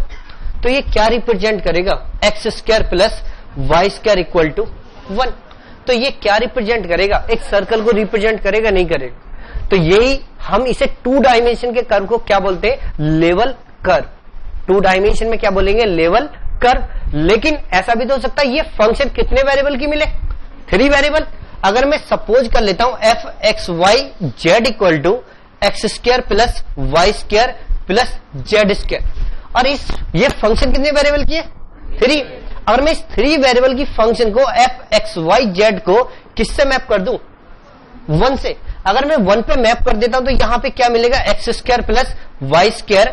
[SPEAKER 1] तो ये क्या रिप्रेजेंट करेगा? X square plus Y square equal to 1। तो ये क्या रिप्रेजेंट करेगा? एक सर्कल को रिप्रेजेंट करेगा, नहीं करेगा? तो यही हम इसे 2 डायमेंशन के कर्व को क्या बोलते हैं? Level curve. 2 डायमेंशन में क्या बोलेंगे? Level curve. लेकिन ऐसा भी तो हो सकता है ये फंक्शन कितने वेरिएबल की मिले? 3 वेरिएबल। अगर मैं सपोज कर लेता हूं F x Y Z equal to x square plus Y square plus Z square, और ये फंक्शन कितने वेरिएबल की है? 3। अगर मैं इस 3 वेरिएबल की फंक्शन को एफ एक्स वाई जेड को किससे मैप कर दूं? 1 से। अगर मैं 1 पे मैप कर देता हूं तो यहां पे क्या मिलेगा? X square plus Y square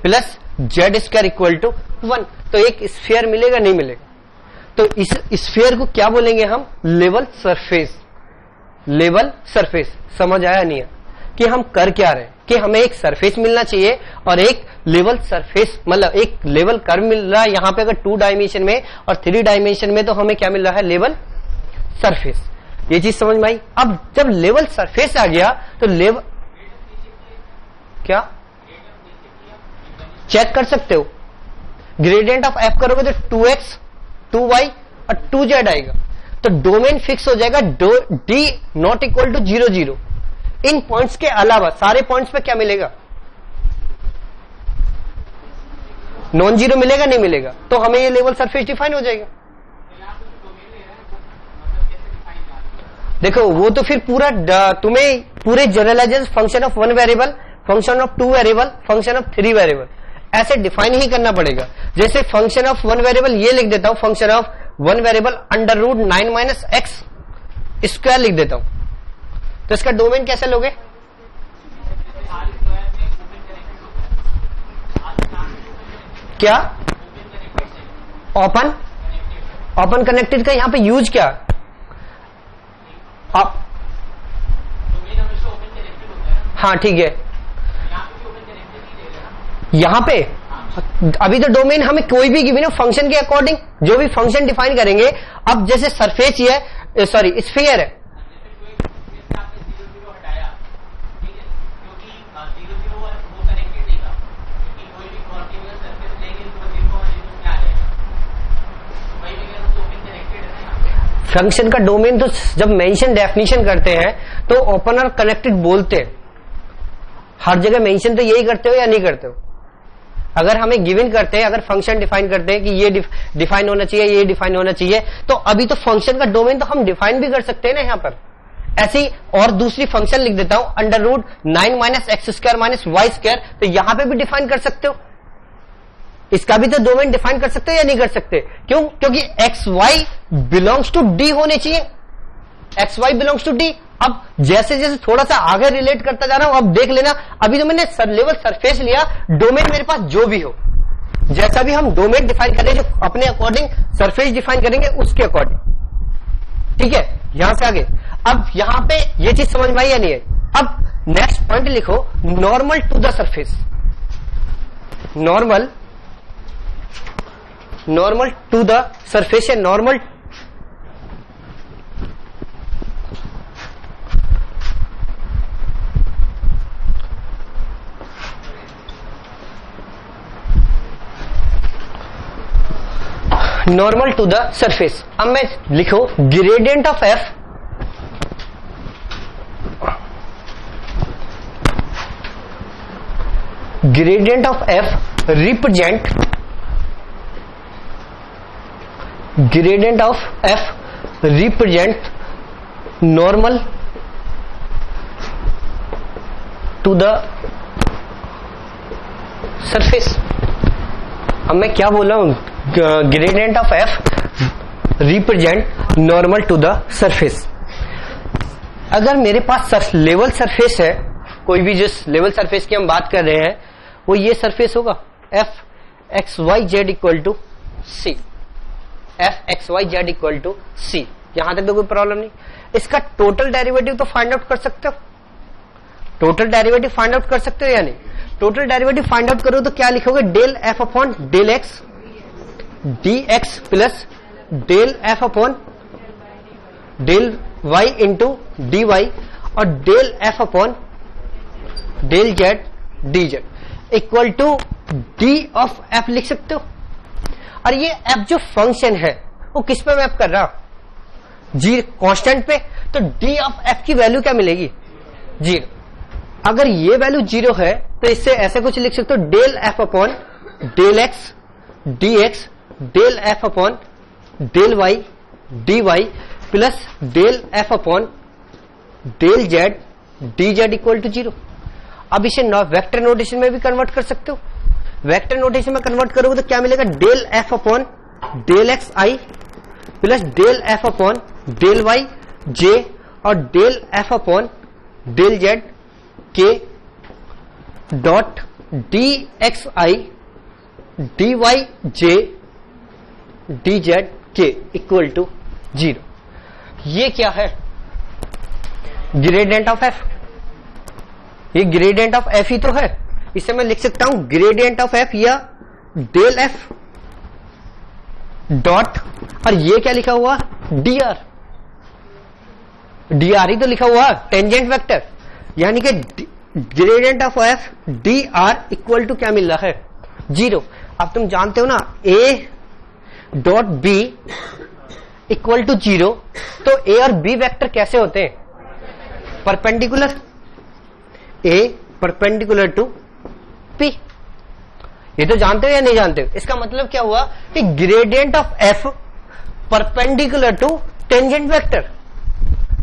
[SPEAKER 1] plus Z square equal to 1। तो एक स्फीयर मिलेगा, नहीं मिलेगा? तो इस स्फीयर को क्या बोलेंगे हम? Level surface. Level surface. समझ आया नहीं है कि हम कर क्या रहे हैं? कि हमें एक सरफेस मिलना चाहिए और एक लेवल सरफेस, मतलब एक लेवल कर्व मिल रहा है यहां पे अगर 2 डायमेंशन में, और 3 डायमेंशन में तो हमें क्या मिल रहा है? Level surface. ये चीज समझ में आई? अब जब लेवल सरफेस आ गया तो लेवल क्या चेक कर सकते हो? ग्रेडियंट ऑफ एफ करोगे तो 2x 2y और 2z आएगा, तो डोमेन फिक्स हो जाएगा डी नॉट इक्वल टू 0 0। इन पॉइंट्स के अलावा सारे पॉइंट्स पे क्या मिलेगा? नॉन जीरो मिलेगा, नहीं मिलेगा? तो हमें ये लेवल सरफेस डिफाइन हो जाएगा। देखो वो तो फिर पूरा तुम्हें पूरे generalization function of 1 variable, function of 2 variable, function of 3 variable ऐसे डिफाइन ही करना पड़ेगा। जैसे फंक्शन ऑफ 1 वेरिएबल ये लिख देता हूं, function of 1 variable under root 9 minus X square लिख देता हूं, तो इसका डोमेन कैसे लोगे? क्या? ओपन। ओपन कनेक्टेड का यहां पे यूज क्या? आप हाँ ठीक है, यहां पे अभी तो डोमेन हमें कोई भी गिवन है फंक्शन के अकॉर्डिंग जो भी फंक्शन डिफाइन करेंगे। अब जैसे सरफेस ही है, सॉरी स्फीयर है, फंक्शन का डोमेन तो जब मेंशन डेफिनेशन करते हैं तो ओपन और कनेक्टेड बोलते हैं। हर जगह मेंशन तो यही करते हो या नहीं करते हो? अगर हमें गिवन करते हैं, अगर फंक्शन डिफाइन करते हैं कि ये डिफाइन होना चाहिए, ये डिफाइन होना चाहिए, तो अभी तो फंक्शन का डोमेन तो हम डिफाइन भी कर सकते हैं ना यहाँ पर,
[SPEAKER 2] ऐसे ही और दूसरी फंक्शन लिख देता हूं, under root 9 minus X square minus Y square, तो यहां पे भी डिफाइन कर सकते हो, इसका भी तो डोमेन डिफाइन कर सकते हो या नहीं कर सकते? क्यों? क्योंकि X Y belongs to D होने चाहिए, X Y belongs to D. अब जैसे जैसे थोड़ा सा आगे रिलेट करता जा रहा हूं, अब देख लेना, अभी तो मैंने लेवल सरफेस लिया, डोमेन मेरे पास जो भी हो, जैसा भी हम डोमेन डिफाइन करें, जो अपने अकॉर्डिंग सरफेस डिफाइन करेंगे उसके अकॉर्डिंग, ठीक है। यहां से आगे अब यहां पे ये चीज समझ में आई या नहीं है? अब नेक्स्ट पॉइंट लिखो, normal to the surface, normal to the surface है, नॉर्मल टू द सरफेस। अब मैं लिखो gradient of F represent normal to the surface. अब मैं क्या बोल रहा हूं? Gradient of F represent normal to the surface. अगर मेरे पास लेवल सरफेस है, कोई भी जिस लेवल सरफेस की हम बात कर रहे हैं वो ये सरफेस होगा, f x Y Z equal to c, f x Y Z equal to c, यहां तक तो कोई प्रॉब्लम नहीं। इसका टोटल डेरिवेटिव तो फाइंड आउट कर सकते हो, टोटल डेरिवेटिव फाइंड आउट कर सकते हो या नहीं? टोटल डेरिवेटिव फाइंड आउट करो तो क्या लिखोगे? Del F upon del x D x plus del F upon del y into d y और del F upon del Z D Z equal to d of f लिख सकते हो। और ये एफ जो फंक्शन है वो किस पे मैप कर रहा? जी कांस्टेंट पे, तो डी ऑफ एफ की वैल्यू क्या मिलेगी? 0। अगर ये वैल्यू 0 है तो इससे ऐसे कुछ लिख सकते हो, del F upon del x D X del F upon del Y D Y plus del F upon del Z D Z equal to 0। अब इसे वेक्टर नोटेशन में भी कन्वर्ट कर सकते हो, वेक्टर नोटेशन में कन्वर्ट करोगे तो क्या मिलेगा? Del F upon del x i plus del F upon del y j और del F upon del z k dot d x i d y j d z k equal to 0। ये क्या है? Gradient of f. ये gradient of f ही तो है, इसे मैं लिख सकता हूं ग्रेडियंट ऑफ एफ या डेल एफ डॉट, और ये क्या लिखा हुआ? डी आर, डी आर ही तो लिखा हुआ टेंजेंट वेक्टर, यानी कि gradient of F D are equal to क्या मिल रहा है? 0। अब तुम जानते हो ना A dot B equal to 0, तो ए और बी वेक्टर कैसे होते हैं? Perpendicular, A perpendicular to P. ये तो जानते हो या नहीं जानते हो? इसका मतलब क्या हुआ कि gradient of F perpendicular to tangent vector,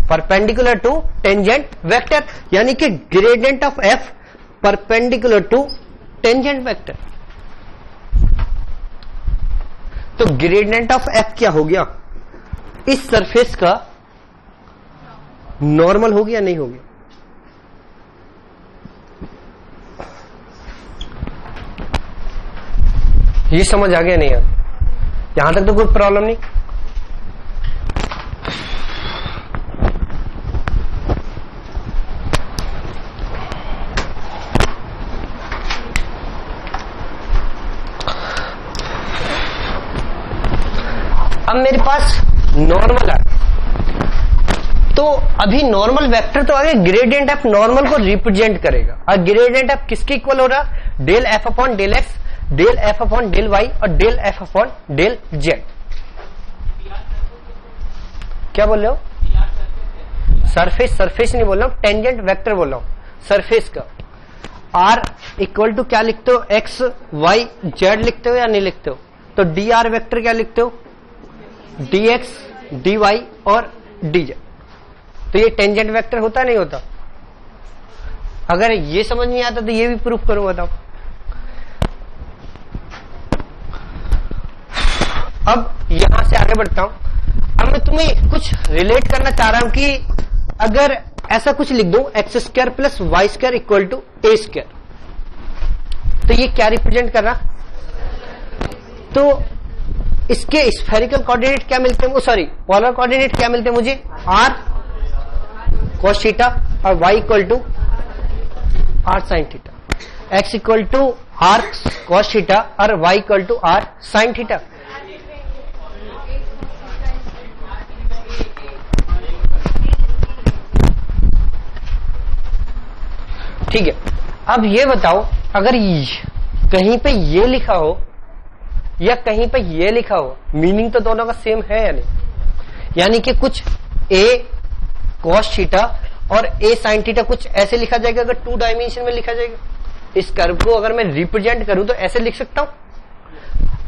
[SPEAKER 2] perpendicular to tangent vector, यानी कि gradient of F perpendicular to tangent vector. तो ग्रेडियंट ऑफ एफ क्या हो गया? इस सरफेस का नॉर्मल हो गया नहीं हो गया? ये समझ आ गया नहीं यार? यहां तक तो कोई प्रॉब्लम नहीं। अब मेरे पास नॉर्मल है, तो अभी नॉर्मल वेक्टर तो आगे ग्रेडियंट एफ नॉर्मल को रिप्रेजेंट करेगा, और ग्रेडियंट एफ किसके इक्वल हो रहा? Del F upon del x del F upon del y और del F upon del z. क्या बोल रहे हो? सरफेस, सरफेस नहीं बोल रहा हूं, टेंजेंट वेक्टर बोल रहा हूं, सरफेस का। आर इक्वल टू क्या लिखते हो? एक्स वाई जेड लिखते हो या नहीं लिखते हो? तो डी आर वेक्टर क्या लिखते हो? डी एक्स डी वाई और डी जेड। तो ये टेंजेंट वेक्टर होता नहीं होता? अगर ये समझ नहीं आता तो ये भी प्रूफ करूं, बताओ। अब यहां से आगे बढ़ता हूं। अब मैं तुम्हें कुछ रिलेट करना चाह रहा हूं कि अगर ऐसा कुछ लिख दूं X square plus Y square equal to A square, तो ये क्या रिप्रेजेंट कर रहा? तो इसके स्फेरिकल कोऑर्डिनेट क्या मिलते हैं? सॉरी, पोलर कोऑर्डिनेट क्या मिलते हैं मुझे? आर cos थीटा और y equal to R sine theta, x equal to R cos theta और y equal to R sine theta. ठीक है, अब ये बताओ, अगर कहीं पे ये लिखा हो या कहीं पे ये लिखा हो, मीनिंग तो दोनों का सेम है या नहीं? यानी कि कुछ a cos थीटा और a sin थीटा कुछ ऐसे लिखा जाएगा, अगर 2 डायमेंशन में लिखा जाएगा। इस कर्व को अगर मैं रिप्रेजेंट करूं तो ऐसे लिख सकता हूं।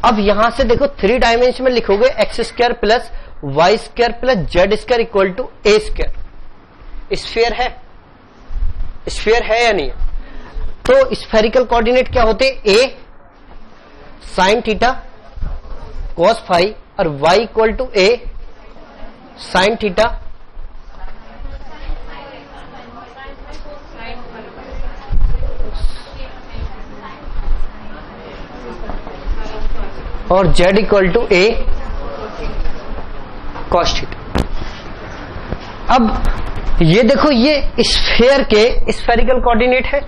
[SPEAKER 2] अब यहां से देखो 3 डायमेंशन में लिखोगे X square plus Y square plus Z square equal to A square. Sphere है, स्फीयर है या नहीं? तो स्फेरिकल कोऑर्डिनेट क्या होते? a sine theta cos phi और y equal to a sine theta और z equal to a cos theta. अब ये देखो, ये स्फीयर के स्फेरिकल कोऑर्डिनेट है,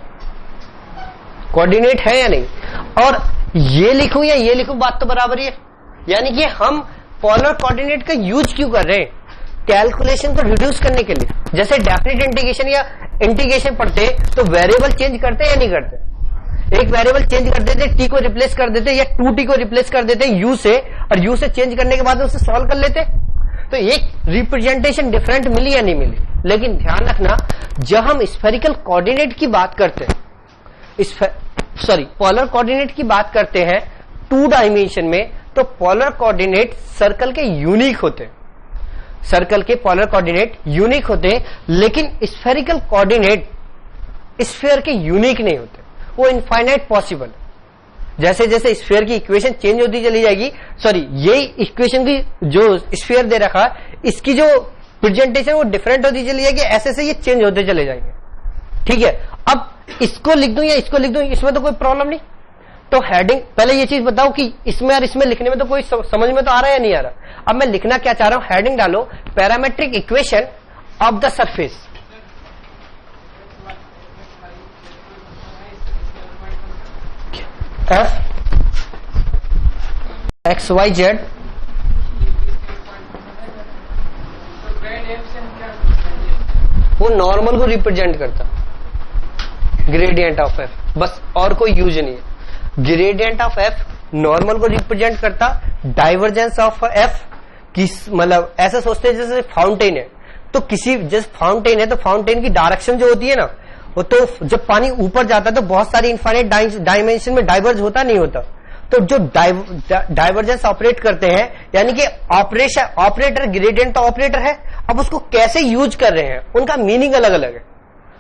[SPEAKER 2] कोऑर्डिनेट है या नहीं? और ये लिखूं या ये लिखूं, बात तो बराबर ही है। यानी कि हम पोलर कोऑर्डिनेट का यूज क्यों कर रहे हैं? कैलकुलेशन को रिड्यूस करने के लिए। जैसे डेफिनेट इंटीग्रेशन या इंटीग्रेशन पढ़ते तो वेरिएबल चेंज करते या नहीं करते? एक वेरिएबल चेंज कर देते, टी को रिप्लेस कर देते या 2t को रिप्लेस कर देते यू से, और यू से चेंज करने के बाद उसे सॉल्व कर लेते। तो एक रिप्रेजेंटेशन डिफरेंट मिली या नहीं मिली? लेकिन ध्यान रखना, जब हम स्फेरिकल कोऑर्डिनेट की बात करते हैं, पोलर कोऑर्डिनेट की बात करते हैं 2 डायमेंशन में, तो पोलर कोऑर्डिनेट सर्कल के यूनिक होते हैं। सर्कल के पोलर कोऑर्डिनेट यूनिक होते हैं, लेकिन स्फेरिकल कोऑर्डिनेट स्फीयर के यूनिक नहीं होते, वो इनफाइनाइट पॉसिबल। जैसे जैसे स्फीयर की इक्वेशन चेंज होती चली जाएगी, सॉरी यही इक्वेशन की जो स्फीयर दे रखा है, इसकी जो प्रेजेंटेशन वो डिफरेंट होती चली जाएगी, ऐसे से ये चेंज होते चले जाएंगे। ठीक है, अब इसको लिख दूं या इसको लिख दूं, इसमें तो कोई प्रॉब्लम नहीं। तो हेडिंग, पहले ये चीज बताओ कि इसमें और इसमें लिखने में तो कोई समझ में तो आ रहा है या नहीं आ रहा? अब मैं लिखना क्या चाह रहा हूं, हेडिंग डालो parametric equation of the surface. F x Y Z वो नॉर्मल को रिप्रेजेंट करता, ग्रेडियंट ऑफ एफ, बस और कोई यूज नहीं है। ग्रेडियंट ऑफ एफ नॉर्मल को रिप्रेजेंट करता, डाइवर्जेंस ऑफ एफ किस, मतलब ऐसा सोचते हैं जैसे फाउंटेन है, तो किसी जैसे फाउंटेन है तो फाउंटेन की डायरेक्शन जो होती है ना, वो तो जब पानी ऊपर जाता है तो बहुत सारी इनफाइनाइट डायमेंशन में डाइवर्ज होता नहीं होता, तो जो डाइवर्जेंस ऑपरेट करते हैं, यानी कि ऑपरेटर ग्रेडियंट ऑपरेटर है। अब उसको कैसे यूज कर रहे हैं, उनका मीनिंग अलग अलग है।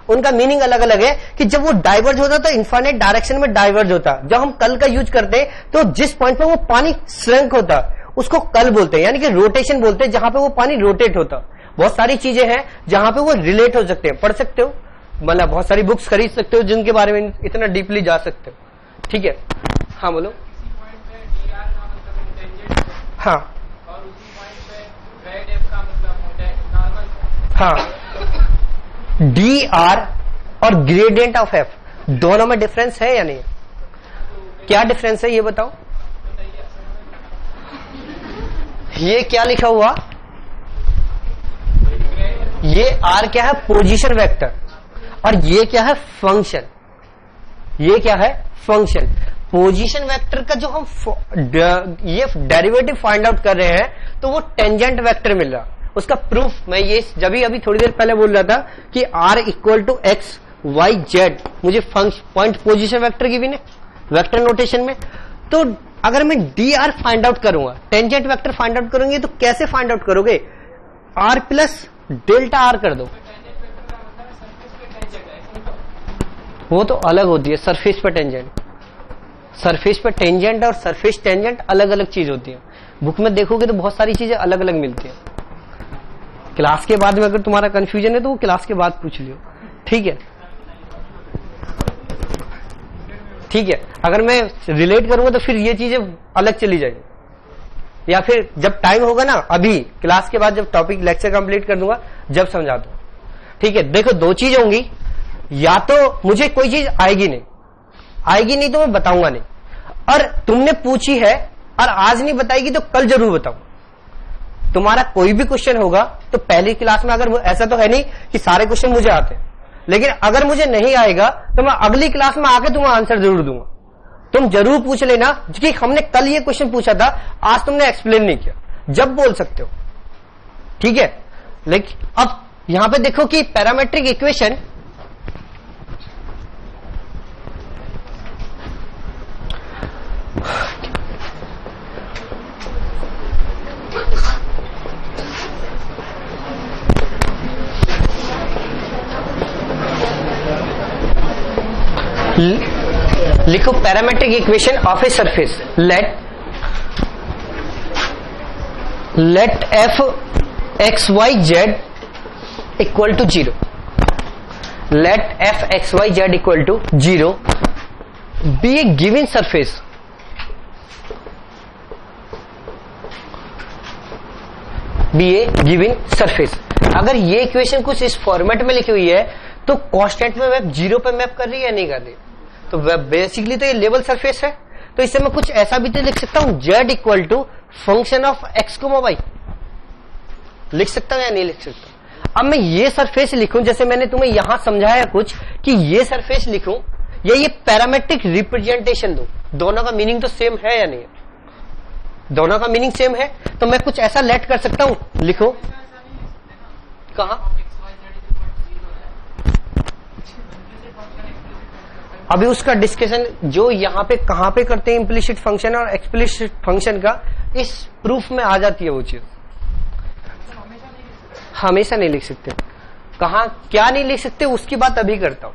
[SPEAKER 2] उनका मीनिंग अलग अलग है कि जब वो डाइवर्ज होता तो इनफाइनाइट डायरेक्शन में डाइवर्ज होता। जब हम कल का यूज करते हैं तो जिस पॉइंट पे वो पानी श्रंक होता उसको कल बोलते हैं, यानी कि रोटेशन बोलते हैं, जहां पे वो पानी रोटेट होता। बहुत सारी चीजें हैं जहां पे वो रिलेट हो सकते हैं, पढ़ सकते हो, मतलब बहुत सारी बुक्स खरीद सकते हो जिनके बारे में इतना डीपली जा सकते हो। ठीक है, हाँ बोलो। हाँ हाँ, डी आर और ग्रेडियंट ऑफ एफ दोनों में डिफरेंस है या नहीं? क्या डिफरेंस है ये बताओ। ये क्या लिखा हुआ, ये आर क्या है, पोजीशन वेक्टर, और ये क्या है, फंक्शन। ये क्या है, फंक्शन। पोजीशन वेक्टर का जो हम ये डेरिवेटिव फाइंड आउट कर रहे हैं तो वो टेंजेंट वेक्टर मिल रहा। उसका प्रूफ मैं ये जब अभी थोड़ी देर पहले बोल रहा था कि r equal to x Y z मुझे पॉइंट पोजीशन वेक्टर की भी ने वेक्टर नोटेशन में। तो अगर मैं डी फाइंड आउट करूंगा, टेंजेंट वेक्टर फाइंड आउट करूंगे, तो कैसे फाइंड आउट करोगे? r प्लस डेल्टा आर कर दो, वो तो अलग होती है। सरफेस पर टेंजेंट, सरफेस पर टेंजेंट और सरफेस टेंजेंट अलग अलग चीज होती है। बुक में देखोगे तो बहुत सारी चीजें अलग अलग मिलती है। क्लास के बाद में अगर तुम्हारा कंफ्यूजन है तो वो क्लास के बाद पूछ लियो, ठीक है? ठीक है, अगर मैं रिलेट करूंगा तो फिर ये चीजें अलग चली जाएगी, या फिर जब टाइम होगा ना, अभी क्लास के बाद जब टॉपिक लेक्चर कंप्लीट कर दूंगा जब समझा दूंगा, ठीक है? देखो दो चीज होंगी, या तो मुझे कोई चीज आएगी नहीं तो मैं बताऊंगा नहीं, और तुमने पूछी है और आज नहीं बताएगी तो कल जरूर बताऊं। तुम्हारा कोई भी क्वेश्चन होगा तो पहली क्लास में, अगर ऐसा तो है नहीं कि सारे क्वेश्चन मुझे आते हैं, लेकिन अगर मुझे नहीं आएगा तो मैं अगली क्लास में आके तुम्हें आंसर जरूर दूंगा। तुम जरूर पूछ लेना कि हमने कल ये क्वेश्चन पूछा था, आज तुमने एक्सप्लेन नहीं किया, जब बोल सकते हो, ठीक है? लेकिन अब यहां पे देखो कि पैरामेट्रिक इक्वेशन लिखो, parametric equation of a surface, let f x Y Z equal to 0, let f x Y Z equal to 0 be a given surface, be a given surface. अगर ये इक्वेशन कुछ इस फॉर्मेट में लिखी हुई है तो कांस्टेंट में मैप 0 पे मैप कर रही है या नहीं कर रही? तो बेसिकली तो ये लेवल सरफेस है, तो इससे मैं कुछ ऐसा भी तो लिख सकता हूं, z equal to function of x, y लिख सकता हूं या नहीं लिख सकता? अब मैं ये सरफेस लिखूं, जैसे मैंने तुम्हें यहां समझाया कुछ कि ये सरफेस लिखूं या ये पैरामेट्रिक रिप्रेजेंटेशन दो, दोनों का मीनिंग तो सेम है या नहीं है? दोनों का मीनिंग सेम है, तो मैं कुछ ऐसा लेट कर सकता हूं, लिखो कहा, अभी उसका डिस्कशन जो यहां पे कहां पे करते हैं इम्प्लिसिट फंक्शन और एक्सप्लिसिट फंक्शन का, इस प्रूफ में आ जाती है वो चीज। हमेशा नहीं लिख सकते, कहां क्या नहीं लिख सकते उसकी बात अभी करता हूं।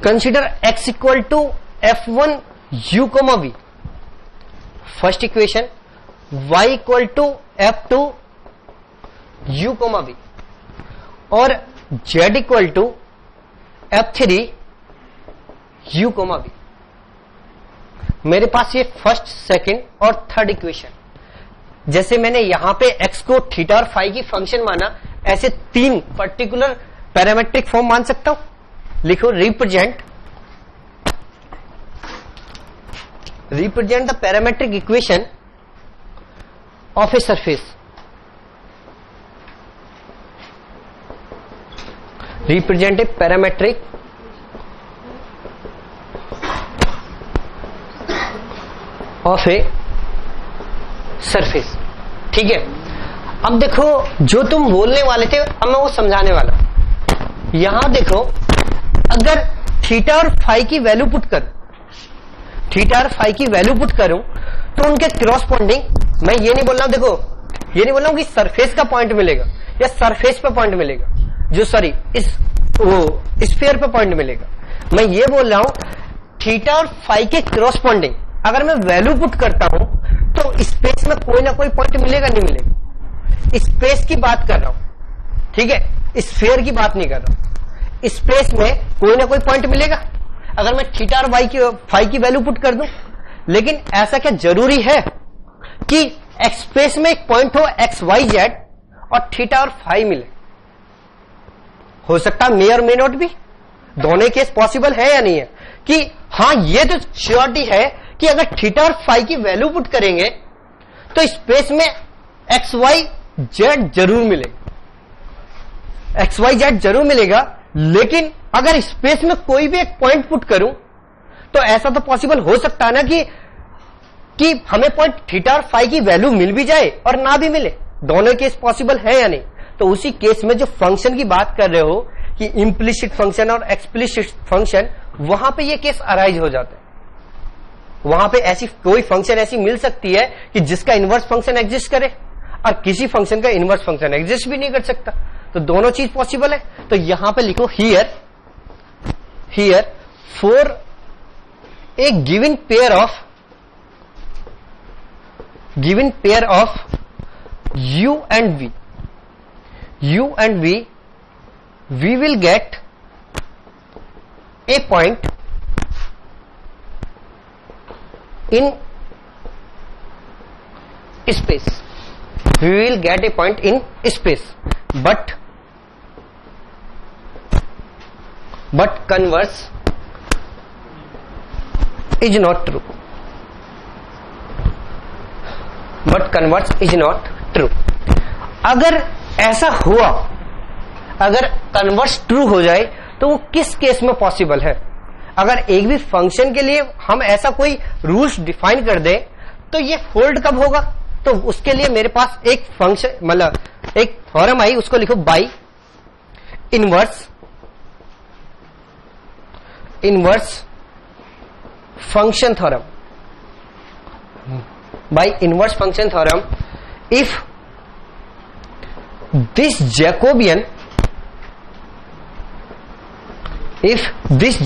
[SPEAKER 2] Consider x equal to f1 u comma v, first equation, y equal to f2 u comma v, और z equal to f3 u comma v। मेरे पास ये फर्स्ट, सेकंड और थर्ड इक्वेशन, जैसे मैंने यहां पे x को थीटा और फाई की फंक्शन माना, ऐसे तीन पर्टिकुलर पैरामेट्रिक फॉर्म मान सकता हूं। लिखो, represent the parametric equation of a surface, represent a parametric of a surface, ठीक है? अब देखो, जो तुम बोलने वाले थे अब मैं वो समझाने वाला। यहां देखो, अगर थीटा और फाई की वैल्यू पुट कर, थीटा और फाई की वैल्यू पुट करूं तो उनके क्रॉसपोंडिंग, मैं ये नहीं बोल रहा हूं, देखो ये नहीं बोल रहा हूं कि सरफेस का पॉइंट मिलेगा या सरफेस पे पॉइंट मिलेगा, जो सॉरी इस स्फीयर पे पॉइंट मिलेगा। मैं ये बोल रहा हूं थीटा और फाई के क्रॉसपोंडिंग अगर मैं वैल्यू पुट करता हूं तो स्पेस में कोई ना कोई पॉइंट मिलेगा नहीं मिलेगा। स्पेस की बात कर रहा हूं, ठीक है? स्फीयर की बात नहीं कर रहा हूं। स्पेस में कोई ना कोई पॉइंट मिलेगा अगर मैं थीटा और फाई की वैल्यू पुट कर दूं। लेकिन ऐसा क्या जरूरी है कि स्पेस में एक पॉइंट हो एक्स वाई जेड और थीटा और फाई मिले? हो सकता है, मे और मे नॉट भी। दोनों केस पॉसिबल है या नहीं है? कि हाँ, ये तो श्योरिटी है कि अगर थीटा और फाई की वैल्यू पुट करेंगे तो स्पेस में एक्स वाई जेड जरूर मिलेगा, एक्स वाई जेड जरूर मिलेगा। लेकिन अगर स्पेस में कोई भी एक पॉइंट पुट करूं तो ऐसा तो पॉसिबल हो सकता है ना कि हमें पॉइंट थीटा और फाई की वैल्यू मिल भी जाए और ना भी मिले। दोनों केस पॉसिबल है या नहीं? तो उसी केस में जो फंक्शन की बात कर रहे हो कि इम्प्लिसिट फंक्शन और एक्सप्लिसिट फंक्शन, वहां पे ये केस अराइज हो जाता है। वहां पे ऐसी कोई फंक्शन ऐसी मिल सकती है कि जिसका इनवर्स फंक्शन एग्जिस्ट करे और किसी फंक्शन का इनवर्स फंक्शन एग्जिस्ट भी नहीं कर सकता, तो दोनों चीज पॉसिबल है। तो यहां पे लिखो here for a given pair of u and v we will get a point in space. We will get a point in space, but converse is not true. But converse is not true. अगर ऐसा हुआ, अगर converse true हो जाए तो वो किस case में पॉसिबल है? अगर एक भी फंक्शन के लिए हम ऐसा कोई रूल्स डिफाइन कर दें तो ये होल्ड कब होगा? तो उसके लिए मेरे पास एक फंक्शन मतलब एक थ्योरम आई, उसको लिखो by inverse function theorem. By inverse function theorem, if this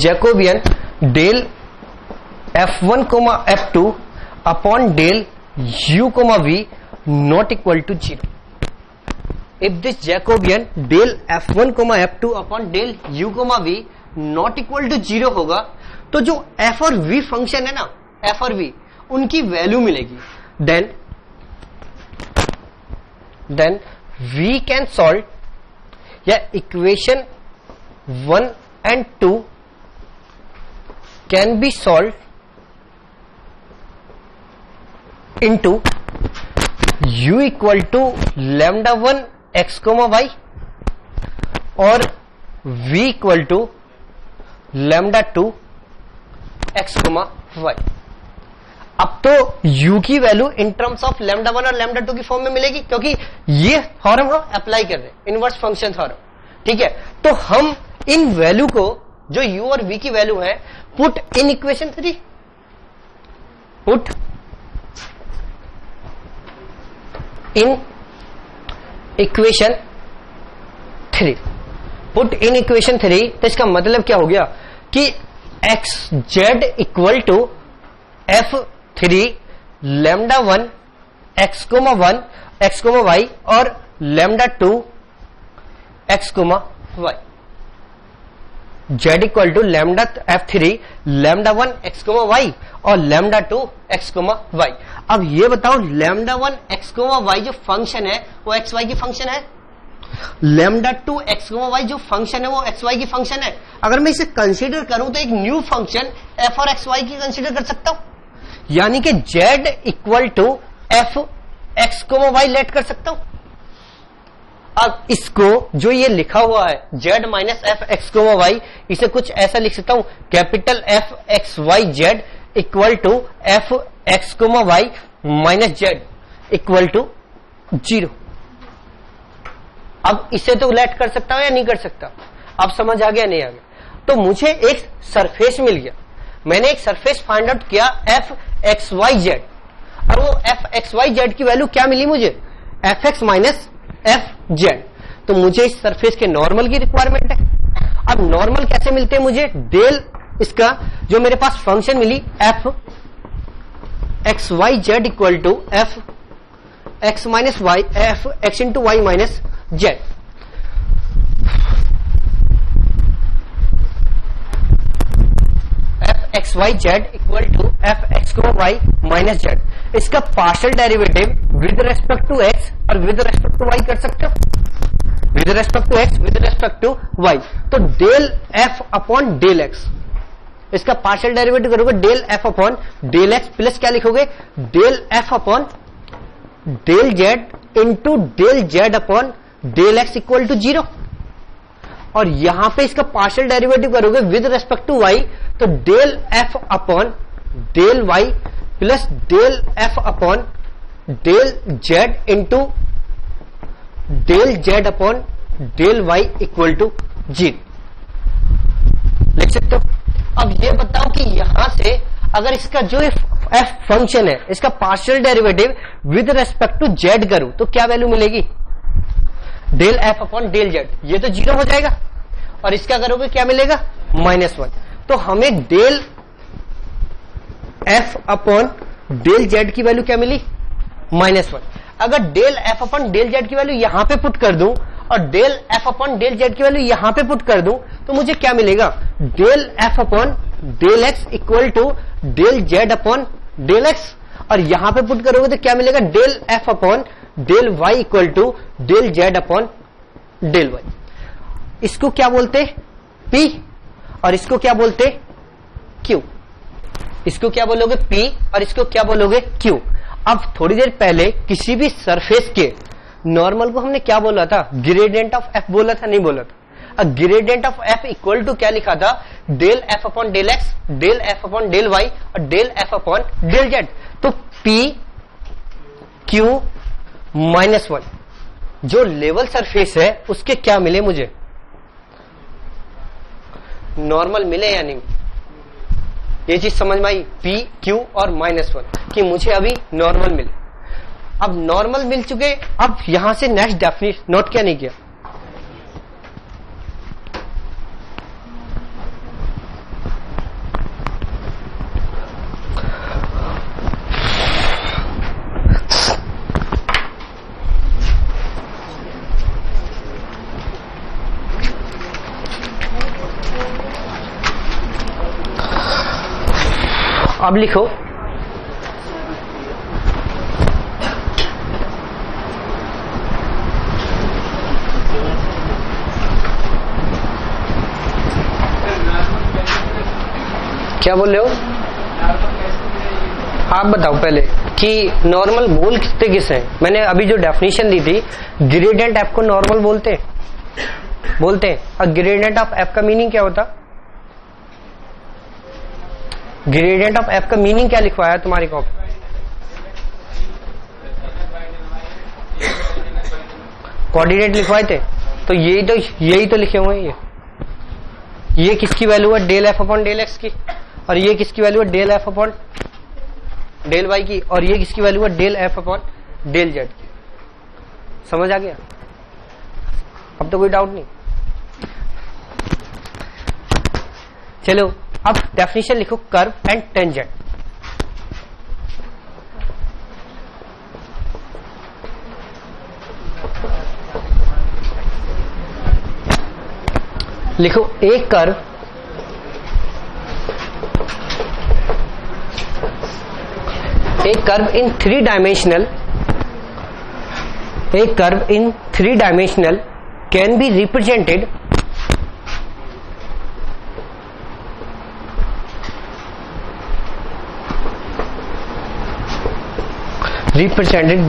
[SPEAKER 2] Jacobian del f1 f2 upon del u v not equal to 0. If this Jacobian del f1 f2 upon del u v not equal to 0 होगा तो जो f और v function है ना, f और v उनकी value मिलेगी, then we can solve या equation 1 and 2 can be solved into u equal to lambda 1 x y और v equal to lambda 2 x y। अब तो u की value in terms of lambda 1 और lambda 2 की form में मिलेगी, क्योंकि ये थ्योरम हम अप्लाई कर रहे हैं, इनवर्स फंक्शन थ्योरम। ठीक है, तो हम इन वैल्यू को जो u और v की वैल्यू है put in equation 3, put in equation 3। तो इसका मतलब क्या हो गया कि x z equal to f3 lambda 1 x y और lambda 2 x y। z equal to lambda f3 lambda 1 x y और लैम्डा 2 x y। अब ये बताओ लैम्डा 1 x y जो फंक्शन है वो x y की फंक्शन है, लैम्डा 2 x y जो फंक्शन है वो x y की फंक्शन है। अगर मैं इसे कंसीडर करूं तो एक न्यू फंक्शन f और x y की कंसीडर कर सकता हूं, यानी कि z equal to f x y let कर सकता हूं। अब इसको जो ये लिखा हुआ है z minus f x y, इसे कुछ ऐसा लिख सकता हूं, capital f x y z equal to f x y minus z equal to 0। अब इसे तो लेट कर सकता हूं या नहीं कर सकता? अब समझ आ गया नहीं आ गया? तो मुझे एक सरफेस मिल गया, मैंने एक सरफेस फाइंड आउट किया f x y z, और वो f x y z की वैल्यू क्या मिली मुझे? f x minus f z। तो मुझे इस सरफेस के नॉर्मल की रिक्वायरमेंट है। अब नॉर्मल कैसे मिलते हैं मुझे? डेल इसका जो मेरे पास फंक्शन मिली f x y z equal to f x minus y f x into y minus z। f x y z equal to f x y minus z, इसका partial derivative with respect to x और with respect to y कर सकते हो, with respect to x with respect to y। तो del f upon del x, इसका partial derivative करोगे del f upon del x plus क्या लिखोगे? Del f upon del z into del z upon del x equal to 0। और यहां पे इसका partial derivative करोगे विद रेस्पेक्ट टू y, तो del f upon del y plus del f upon del z into del z upon del y equal to 0 लिख सकते हो। अब ये बताओ कि यहां से अगर इसका जो एफ फंक्शन है इसका partial derivative with respect to z करूं तो क्या वैल्यू मिलेगी? Del F upon del z, ये तो 0 हो जाएगा, और इसका करोगे क्या मिलेगा? -1। तो हमें del F upon del z की वैल्यू क्या मिली? -1। अगर del F upon del z की वैल्यू यहां पे पुट कर दूं और del F upon del z की वैल्यू यहां पे पुट कर दूं तो मुझे क्या मिलेगा? Del F upon del x equal to del z upon del x, और यहां पे पुट करोगे तो क्या मिलेगा? Del F upon del y equal to del z upon del y. इसको क्या बोलते? पी, और इसको क्या बोलते? क्यू। इसको क्या बोलोगे? पी, और इसको क्या बोलोगे? क्यू। अब थोड़ी देर पहले किसी भी सरफेस के नॉर्मल को हमने क्या बोला था? ग्रेडियंट ऑफ एफ बोला था, नहीं बोला था? Gradient of f equal to क्या लिखा था? Del F upon del x, del F upon del y और del F upon del z. तो पी क्यू -1 जो लेवल सरफेस है उसके क्या मिले मुझे? नॉर्मल मिले या नहीं? ये चीज समझ में आई? पी क्यू और -1 कि मुझे अभी नॉर्मल मिले। अब नॉर्मल मिल चुके, अब यहां से नेक्स्ट डेफिनेशन नोट क्या नहीं किया? अब लिखो क्या बोल रहे हो? आप बताओ पहले कि नॉर्मल बोल किससे हैं? मैंने अभी जो डेफिनेशन दी थी, ग्रेडियंट एफ को नॉर्मल बोलते हैं। और ग्रेडियंट ऑफ एफ का मीनिंग क्या होता? ग्रेडियंट ऑफ एफ का मीनिंग क्या लिखवाया तुम्हारी कॉपी? कोऑर्डिनेट लिखवाए थे, तो यही तो लिखे हुए हैं। ये किसकी वैल्यू है? Del F upon del x की, और ये किसकी वैल्यू है? Del F upon del y की, और ये किसकी वैल्यू है? Del F upon del z की। समझ आ गया? अब तो कोई डाउट नहीं। चलो अब डेफिनेशन लिखो कर्व एंड टेंजेंट। लिखो एक curve in three dimensional can be represented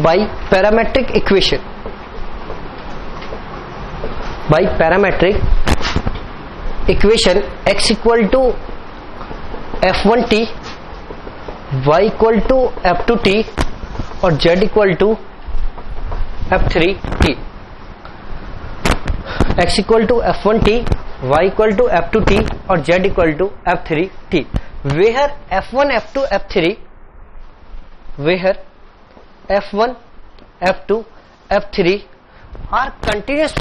[SPEAKER 2] by parametric equation. By parametric equation, x equal to f1t, y equal to f2t और z equal to f3t. x equal to f1t, y equal to f2t और z equal to f3t. Where f1, f2, f3, where f1, f2, f3 are continuous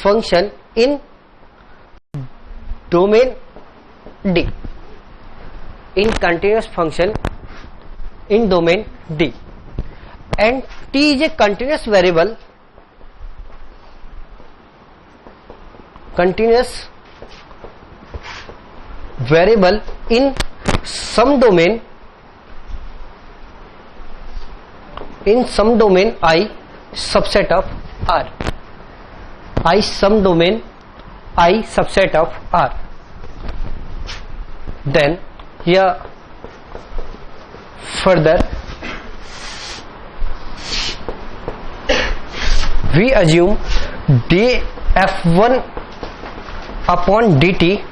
[SPEAKER 2] function in domain D. In continuous function in domain D, and t is a continuous variable in some domain I subset of R. Some domain I subset of R. Then here further we assume df1 upon dt,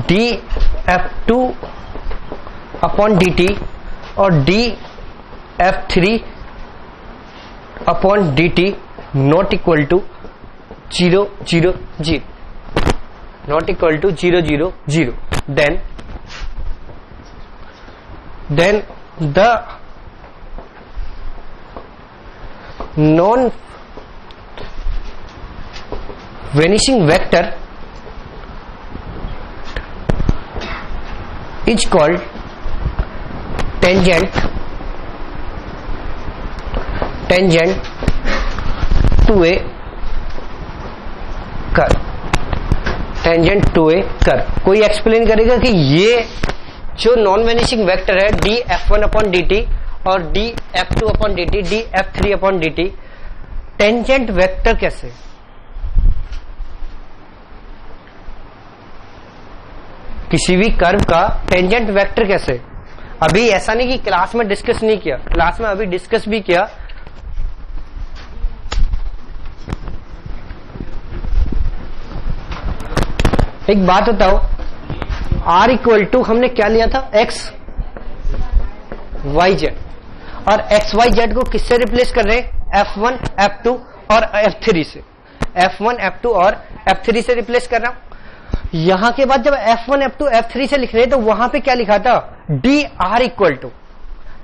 [SPEAKER 2] df2 upon dt और df3 upon dt not equal to 0, 0, 0. not equal to 0 0 0, then the non vanishing vector is called tangent to a curve. Tangent to a curve. कोई explain करेगा कि ये जो non vanishing vector है d f one upon d t और d f two upon d t, d f three upon d t, tangent vector कैसे? किसी भी कर्व का टेंजेंट वेक्टर कैसे? अभी ऐसा नहीं कि क्लास में डिस्कस नहीं किया, क्लास में अभी डिस्कस भी किया. एक बात बताओ, आर इक्वल टू हमने क्या लिया था? एक्स वाई जेड, और एक्स वाई जेड को किससे रिप्लेस कर रहे हैं? F1 F2 और F3 से. F1 F2 और F3 से रिप्लेस कर रहा हूं. यहां के बाद जब F1 F2 F3 से लिख रहे हैं तो वहां पे क्या लिखा था? D are equal to.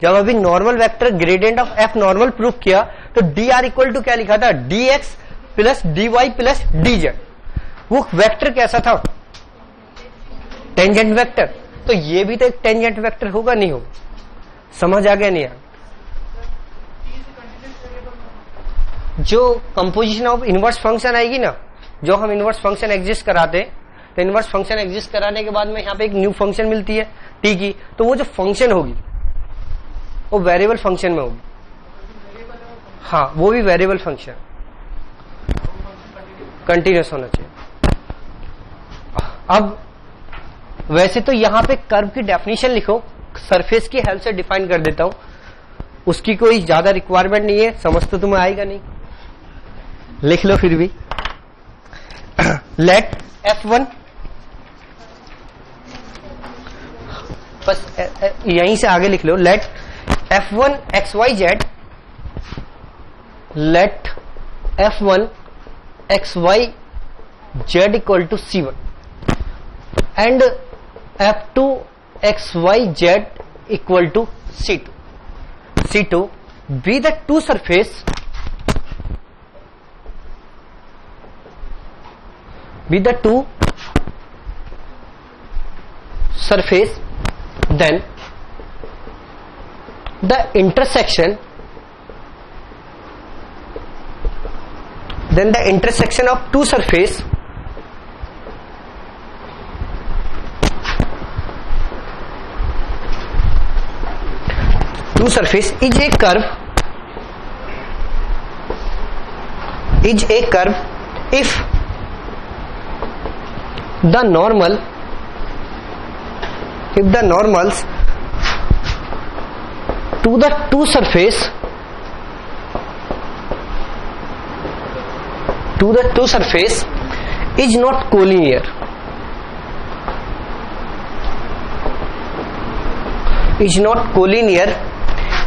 [SPEAKER 2] जब अभी normal vector gradient of F normal proof किया तो डी आर इक्वल टू क्या लिखा था? D x plus d Y plus d z. वो वेक्टर कैसा था? Tangent vector. तो ये भी तो एक टेंजेंट वेक्टर होगा, नहीं होगा? समझ आ गया नहीं? यार जो कंपोजिशन ऑफ इनवर्स फंक्शन आएगी ना, जो हम इनवर्स फंक्शन एग्जिस्ट कराते हैं, तो इनवर्स फंक्शन एग्जिस्ट कराने के बाद में यहाँ पे एक न्यू फंक्शन मिलती है टी की, तो वो जो फंक्शन होगी वो वेरिएबल फंक्शन में होगी. हाँ, वो भी वेरिएबल फंक्शन कंटिन्यूस होना चाहिए. अब वैसे तो यहां पे कर्व की डेफिनेशन लिखो, सरफेस की हेल्प से डिफाइन कर देता हूं, उसकी कोई ज्यादा रिक्वायरमेंट नहीं है, समझ तो तुम्हें आएगा नहीं, लिख लो फिर भी. लेट F1, बस यहीं से आगे लिख लो. Let F1 XYZ, let F1 XYZ equal to C1 and F2 XYZ equal to C2. C2 be the two surface then the intersection of two surface is a curve if the normals to the two surface is not collinear.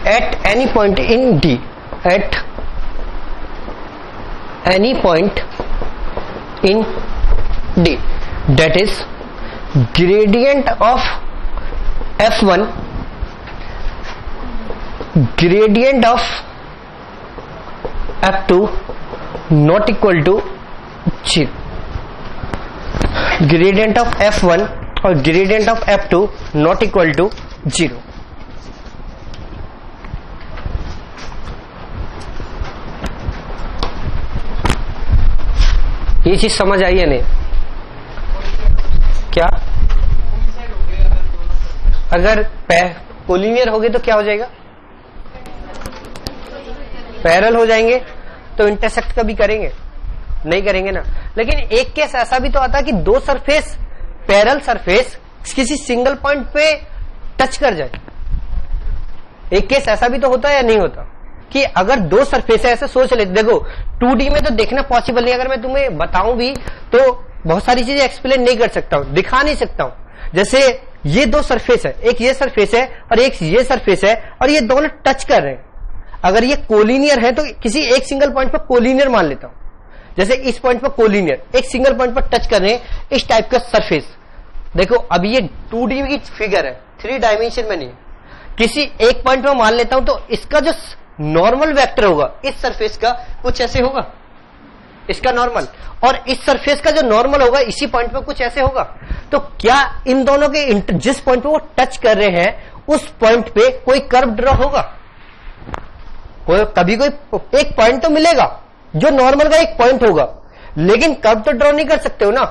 [SPEAKER 2] At any point in D, that is gradient of F1 gradient of F2 not equal to 0. Gradient of F1 or gradient of F2 not equal to 0. ये चीज समझ आई है नहीं? क्या अगर collinear हो गए तो क्या हो जाएगा? पैरेलल हो जाएंगे तो इंटरसेक्ट कभी करेंगे? नहीं करेंगे ना. लेकिन एक केस ऐसा भी तो आता है कि दो सरफेस पैरेलल सरफेस किसी सिंगल पॉइंट पे टच कर जाए. एक केस ऐसा भी तो होता है या नहीं होता कि अगर दो सरफेस ऐसे सोच लेते. देखो 2D में तो देखना पॉसिबल नहीं, अगर मैं तुम्हें बताऊं भी तो बहुत सारी चीजें एक्सप्लेन नहीं कर सकता हूं, दिखा नहीं सकता हूं. जैसे ये दो सरफेस है, एक ये सरफेस है और एक ये सरफेस है, और ये दोनों टच कर रहे हैं. अगर ये कोलिनियर है तो किसी एक सिंगल पॉइंट पर कोलिनियर मान लेता हूं. जैसे इस पॉइंट पर कोलिनियर, एक सिंगल पॉइंट पर टच कर रहे हैं, इस टाइप का सरफेस। देखो अभी ये 2D की फिगर है, 3 डायमेंशन में नहीं। किसी एक पॉइंट में मान लेता हूं तो इसका जो नॉर्मल वेक्टर होगा इस सरफेस का कुछ ऐसे होगा, इसका नॉर्मल, और इस सरफेस का जो नॉर्मल होगा इसी पॉइंट पे कुछ ऐसे होगा। तो क्या इन दोनों के जिस पॉइंट पे वो टच कर रहे हैं उस पॉइंट पे कोई कर्व ड्रॉ होगा? कभी कोई एक पॉइंट तो मिलेगा जो नॉर्मल का एक पॉइंट होगा, लेकिन कर्व तो ड्रॉ नहीं कर सकते हो ना,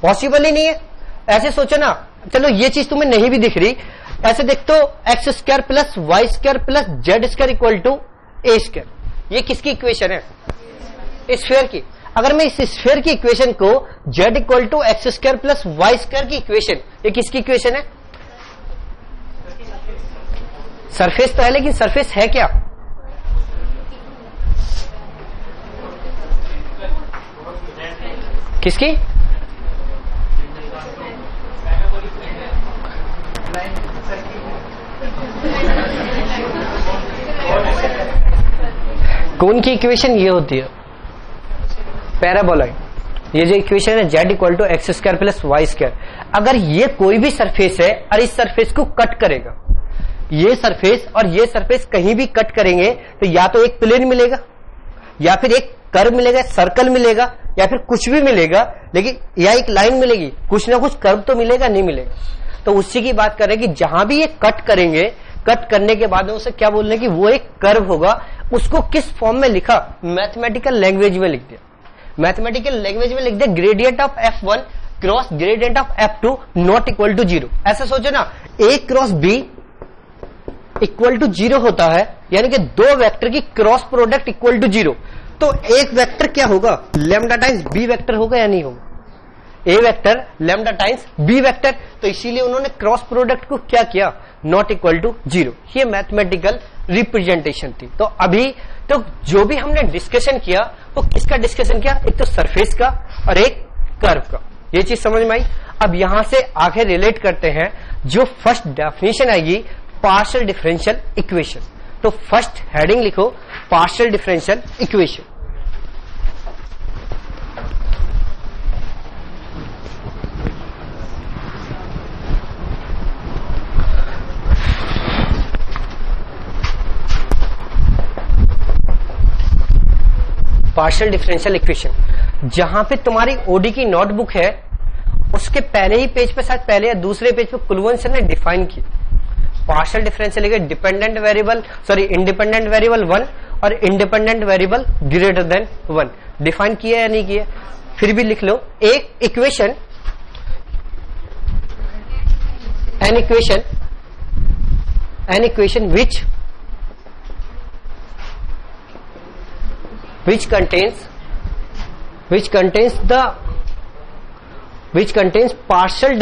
[SPEAKER 2] पॉसिबल ही नहीं है। ऐसे सोचो ना, चलो ये चीज तुम्हें नहीं भी दिख रही, ऐसे देखते हो x square plus Y square plus Z square equal to A square, ये किसकी इक्वेशन है? स्फीयर की। अगर मैं इस स्फीयर की इक्वेशन को z equal to x square plus Y square की इक्वेशन, ये किसकी इक्वेशन है? सरफेस तो है, लेकिन सरफेस है क्या? किसकी? कौन की इक्वेशन ये होती है? पैराबोलॉइड। ये जो इक्वेशन है z equal to x square plus Y square, अगर ये कोई भी सरफेस है और इस सरफेस को कट करेगा, ये सरफेस और ये सरफेस कहीं भी कट करेंगे तो या तो एक प्लेन मिलेगा या फिर एक कर्व मिलेगा, सर्कल मिलेगा या फिर कुछ भी मिलेगा, लेकिन या एक लाइन मिलेगी, कुछ ना कुछ कर्व तो मिलेगा, नहीं मिलेगा। तो उसी की बात कर रहे हैं कि जहां भी ये कट करेंगे, कट करने के बाद उसे क्या बोल रहे हैं कि वो एक कर्व होगा। उसको किस फॉर्म में लिखा? मैथमेटिकल लैंग्वेज में लिख दिया। मैथमेटिकल लैंग्वेज में लिख दिया gradient of F1 cross gradient of F2 not equal to 0। ऐसा सोचो ना, A cross B equal to 0 होता है, यानी कि दो वेक्टर की क्रॉस प्रोडक्ट इक्वल टू 0। तो एक वेक्टर क्या होगा? लैम्डा टाइम्स बी वेक्टर होगा या नहीं होगा? A vector lambda times b vector. तो इसीलिए उन्होंने क्रॉस प्रोडक्ट को क्या किया? Not equal to 0। ये मैथमेटिकल रिप्रेजेंटेशन थी। तो अभी तो जो भी हमने डिस्कशन किया वो किसका डिस्कशन किया? एक तो सरफेस का और एक कर्व का। ये चीज समझ में आई। अब यहां से आगे रिलेट करते हैं, जो फर्स्ट डेफिनेशन आएगी पार्शियल डिफरेंशियल इक्वेशन। तो फर्स्ट हेडिंग लिखो partial differential equation. Partial differential equation, जहां पे तुम्हारी ओडी की नोटबुक है उसके पहले ही पेज पे, शायद पहले या दूसरे पेज पे कुलवंत सर ने डिफाइन की partial differential dependent variable, sorry independent variable 1 और independent variable greater then 1 define किया या नहीं किया? फिर भी लिख लो एक equation, an equation which contains partial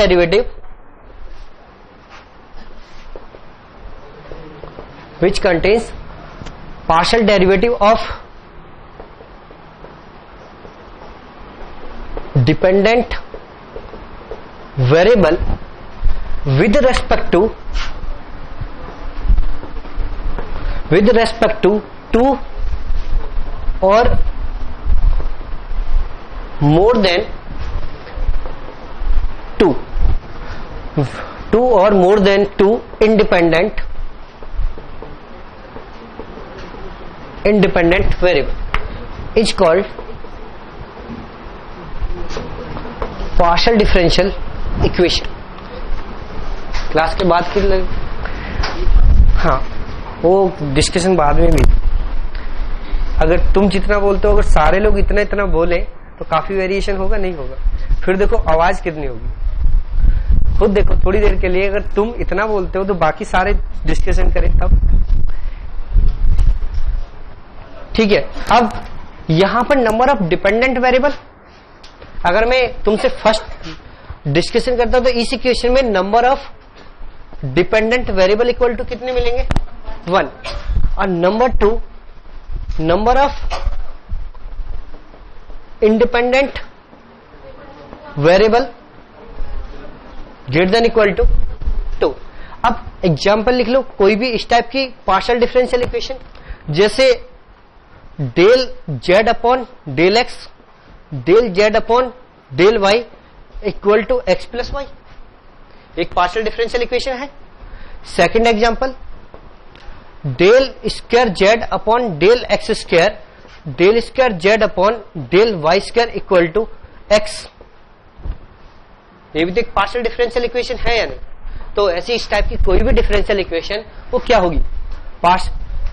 [SPEAKER 2] derivative of dependent variable with respect to 2 or more than 2 or more than 2 independent variable is called partial differential equation। Class के बाद फिर हाँ वो डिस्कशन बाद में भी। अगर तुम जितना बोलते हो, अगर सारे लोग इतना इतना बोले तो काफी वेरिएशन होगा, नहीं होगा? फिर देखो आवाज कितनी होगी, खुद देखो थोड़ी देर के लिए अगर तुम इतना बोलते हो तो बाकी सारे डिस्कशन करें तब। ठीक है, अब यहां पर नंबर ऑफ डिपेंडेंट वेरिएबल, अगर मैं तुमसे फर्स्ट डिस्कशन करता हूं तो इस इक्वेशन में number of dependent variable equal to कितने मिलेंगे? 1। और number 2 number of independent variable greater than equal to 2। अब एग्जांपल लिख लो कोई भी इस टाइप की पार्शियल डिफरेंशियल इक्वेशन, जैसे del z upon del x del z upon del y equal to x plus y, एक पार्शियल डिफरेंशियल इक्वेशन है। Second example, del square z upon del x square del square z upon del y square equal to x, ये भी तो एक partial differential equation है या नहीं। तो ऐसी इस टाइप की कोई भी डिफरेंशियल इक्वेशन वो क्या होगी,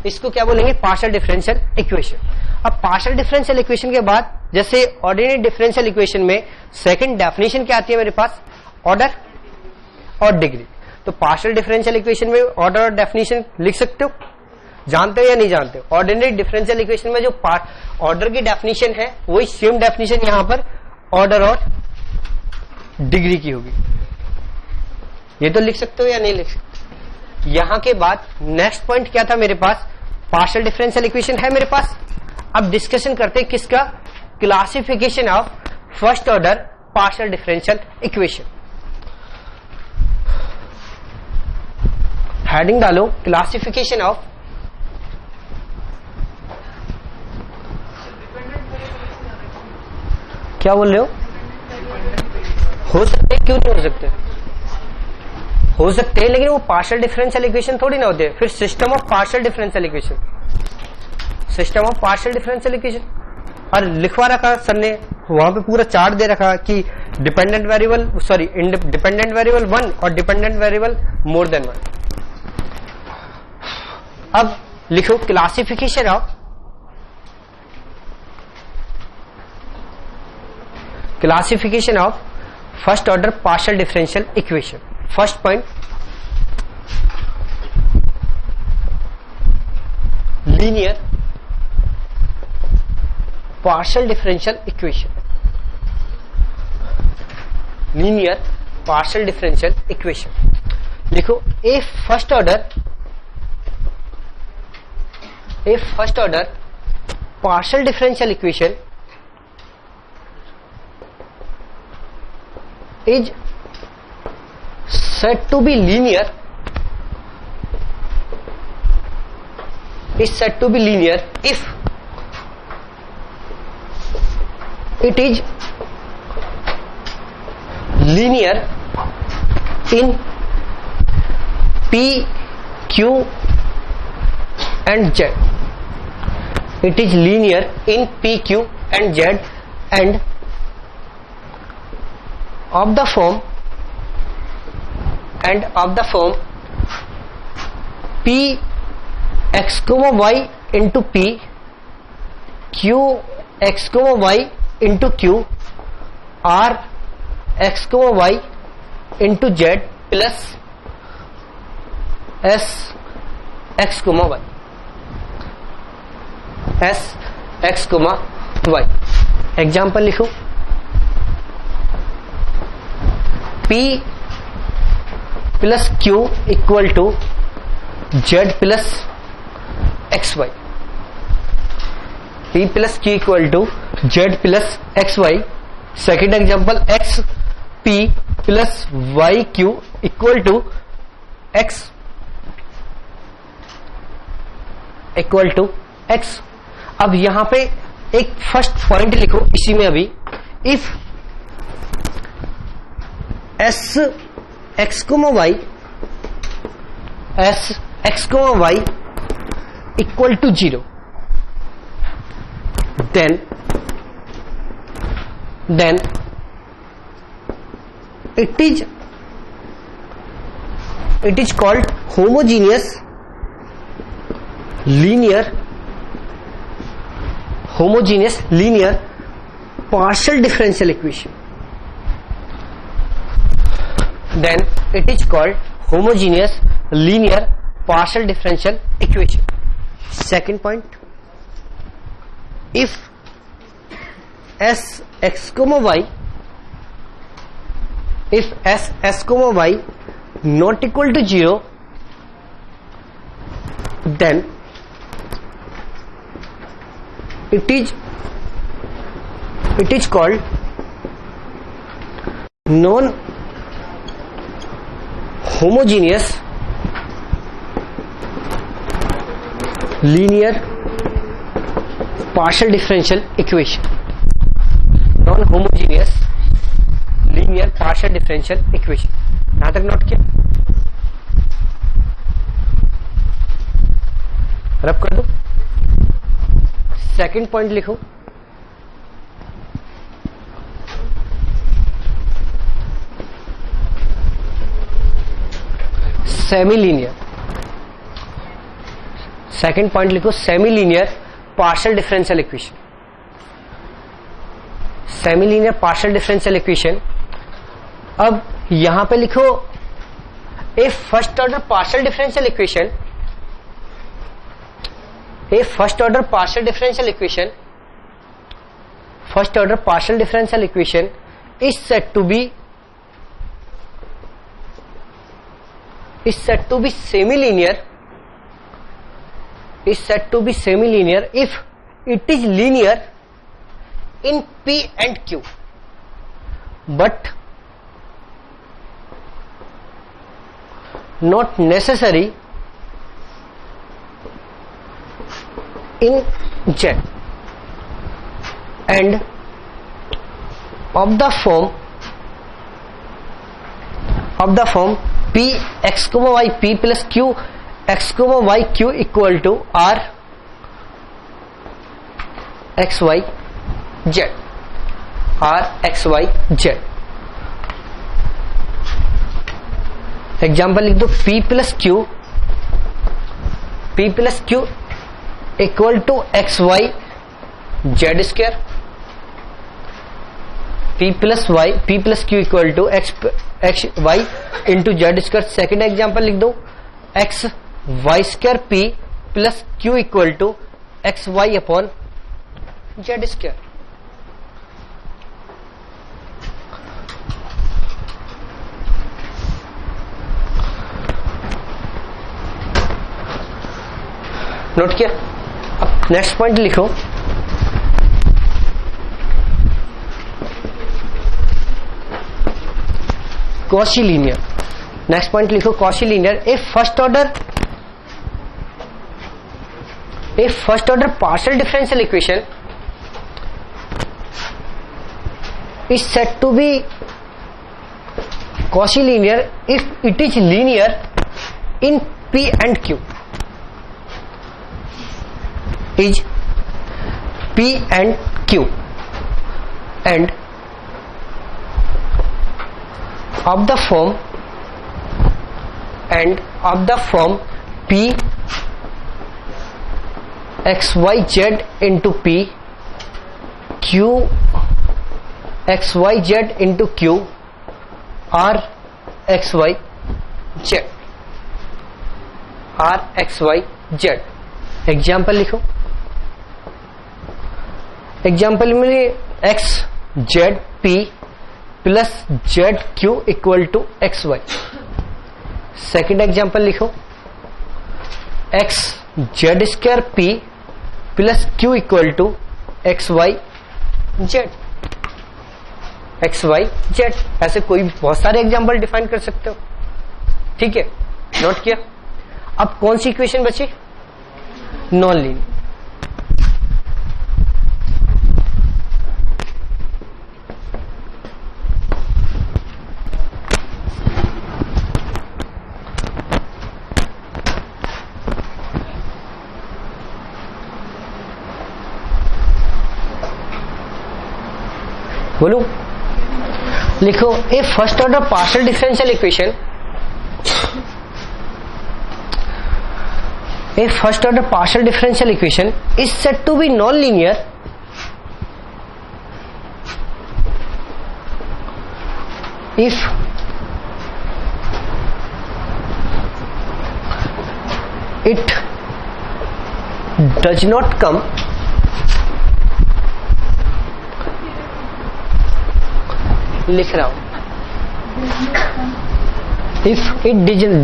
[SPEAKER 2] इसको क्या बोलेंगे, पार्शियल डिफरेंशियल इक्वेशन। अब पार्शियल डिफरेंशियल इक्वेशन के बाद जैसे ऑर्डिनरी डिफरेंशियल इक्वेशन में सेकंड डेफिनेशन क्या आती है मेरे पास, ऑर्डर और डिग्री। तो पार्शियल डिफरेंशियल इक्वेशन में ऑर्डर और डेफिनेशन लिख सकते हो, जानते हो या नहीं जानते हो। ऑर्डिनरी डिफरेंशियल इक्वेशन में जो ऑर्डर की डेफिनेशन है वही सेम डेफिनेशन यहां पर ऑर्डर और डिग्री की होगी, ये तो लिख सकते हो या नहीं लिख सकते। यहां के बाद नेक्स्ट पॉइंट क्या था मेरे पास, पार्शियल डिफरेंशियल इक्वेशन है मेरे पास। अब डिस्कशन करते हैं किसका, classification of first order partial differential equation. Heading डालो क्लासिफिकेशन ऑफ क्या बोल रहे हो सकते क्यों नहीं हो सकते, हो सकते हैं लेकिन वो पार्शियल डिफरेंशियल इक्वेशन थोड़ी ना होते। फिर system of partial differential equation, system of partial differential equation, और लिखवा रखा सर ने वहां पे पूरा चार्ट दे रखा कि डिपेंडेंट वेरिएबल डिपेंडेंट वेरिएबल 1 और डिपेंडेंट वेरिएबल मोर देन 1। अब लिखो classification of first order partial differential equation. First point, linear partial differential equation, linear partial differential equation. लिखो a first order partial differential equation is said to be linear, is said to be linear if it is linear in P, Q and Z. It is linear in P, Q and Z and of the form P x comma y into P, Q x comma y into Q, R x comma y into Z plus S x comma y, S x comma y। Example लिखो, P plus Q equal to Z plus x y, P plus Q equal to Z plus x y. Second example, x P plus y Q equal to x equal to x. अब यहां पे एक first point लिखो इसी में अभी, if s x comma y equal to 0, then it is called homogeneous linear partial differential equation. Then it is called homogeneous linear partial differential equation. Second point, if s x comma y not equal to 0, then it is called non homogeneous linear partial differential equation. Non-homogeneous linear partial differential equation. यहां तक note किया? Rub कर दो. Second point लिखो. Semi linear. Second point लिखो semi linear partial differential equation. Semi linear partial differential equation. अब यहां पे लिखो a first order partial differential equation. A first order partial differential equation. First order partial differential equation is said to be semi-linear, is said to be semi-linear if it is linear in P and Q, but not necessary in Z, and of the form P x comma y P plus Q x comma y Q equal to R x y Z. R x y Z. Example लिख दो. P plus Q equal to x Y z square. P plus Q equal to x y into z square. Second example लिख दो. X y square P plus Q equal to x y upon z square. Note किया? अब next point लिखो. Cauchy linear. Next point लिखो Cauchy linear. A first order partial differential equation is said to be Cauchy linear if it is linear in P and Q. Is P and Q and of the form P x y z into P Q x y z into Q R x y z. R x y z. Example लिखो. Example में x z p plus z q equal to x y. Second example लिखो. X z square p plus q equal to x Y z. X Y z. ऐसे कोई बहुत सारे example define कर सकते हो. ठीक है, नोट किया? अब कौन सी इक्वेशन बची? Non linear. बोलो. लिखो a first order partial differential equation. A first order partial differential equation is said to be non-linear if it does not come लिख रहा हूं. If it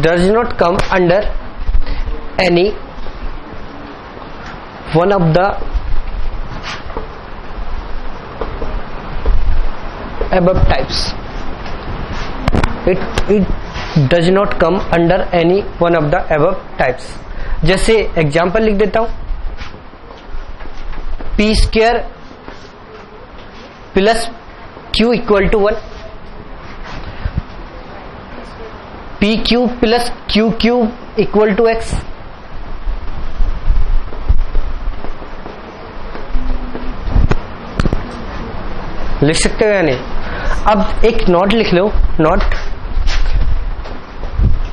[SPEAKER 2] does not come under any one of the above types. It does not come under any one of the above types. जैसे एग्जाम्पल लिख देता हूं. P square plus q equal to 1, p cube plus q cube equal to x. लिख सकते हो या नहीं? अब एक नोट लिख लो, नोट,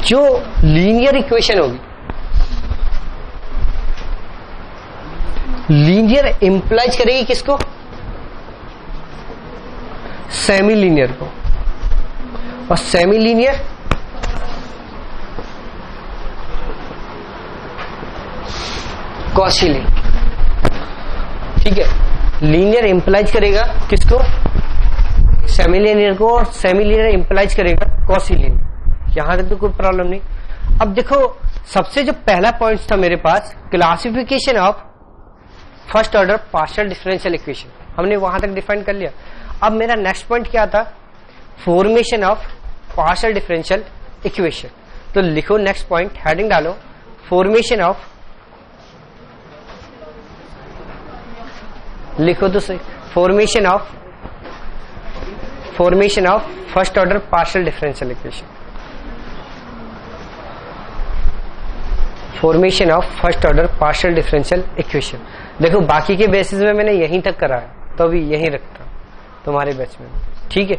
[SPEAKER 2] जो लीनियर इक्वेशन होगी, लीनियर इंप्लाइज करेगी किसको? सेमी लीनियर को, और सेमी लीनियर कॉची लीनियर। ठीक है, लीनियर इंप्लाइज करेगा किसको? सेमी लीनियर को, और सेमी लीनियर इंप्लाइज करेगा कॉची लीनियर। यहां तक तो कोई प्रॉब्लम नहीं। अब देखो, सबसे जो पहला पॉइंट था मेरे पास, classification of first order partial differential equation, हमने वहां तक डिफाइन कर लिया। अब मेरा नेक्स्ट पॉइंट क्या था? Formation of partial differential equation. तो लिखो नेक्स्ट पॉइंट, हेडिंग डालो, फॉर्मेशन ऑफ, लिखो तो सही, formation of first order partial differential equation. Formation of first order partial differential equation. देखो, बाकी के बेसिस में मैंने यहीं तक करा है, तो अभी यहीं रखता हूं तुम्हारे बैच में। ठीक है।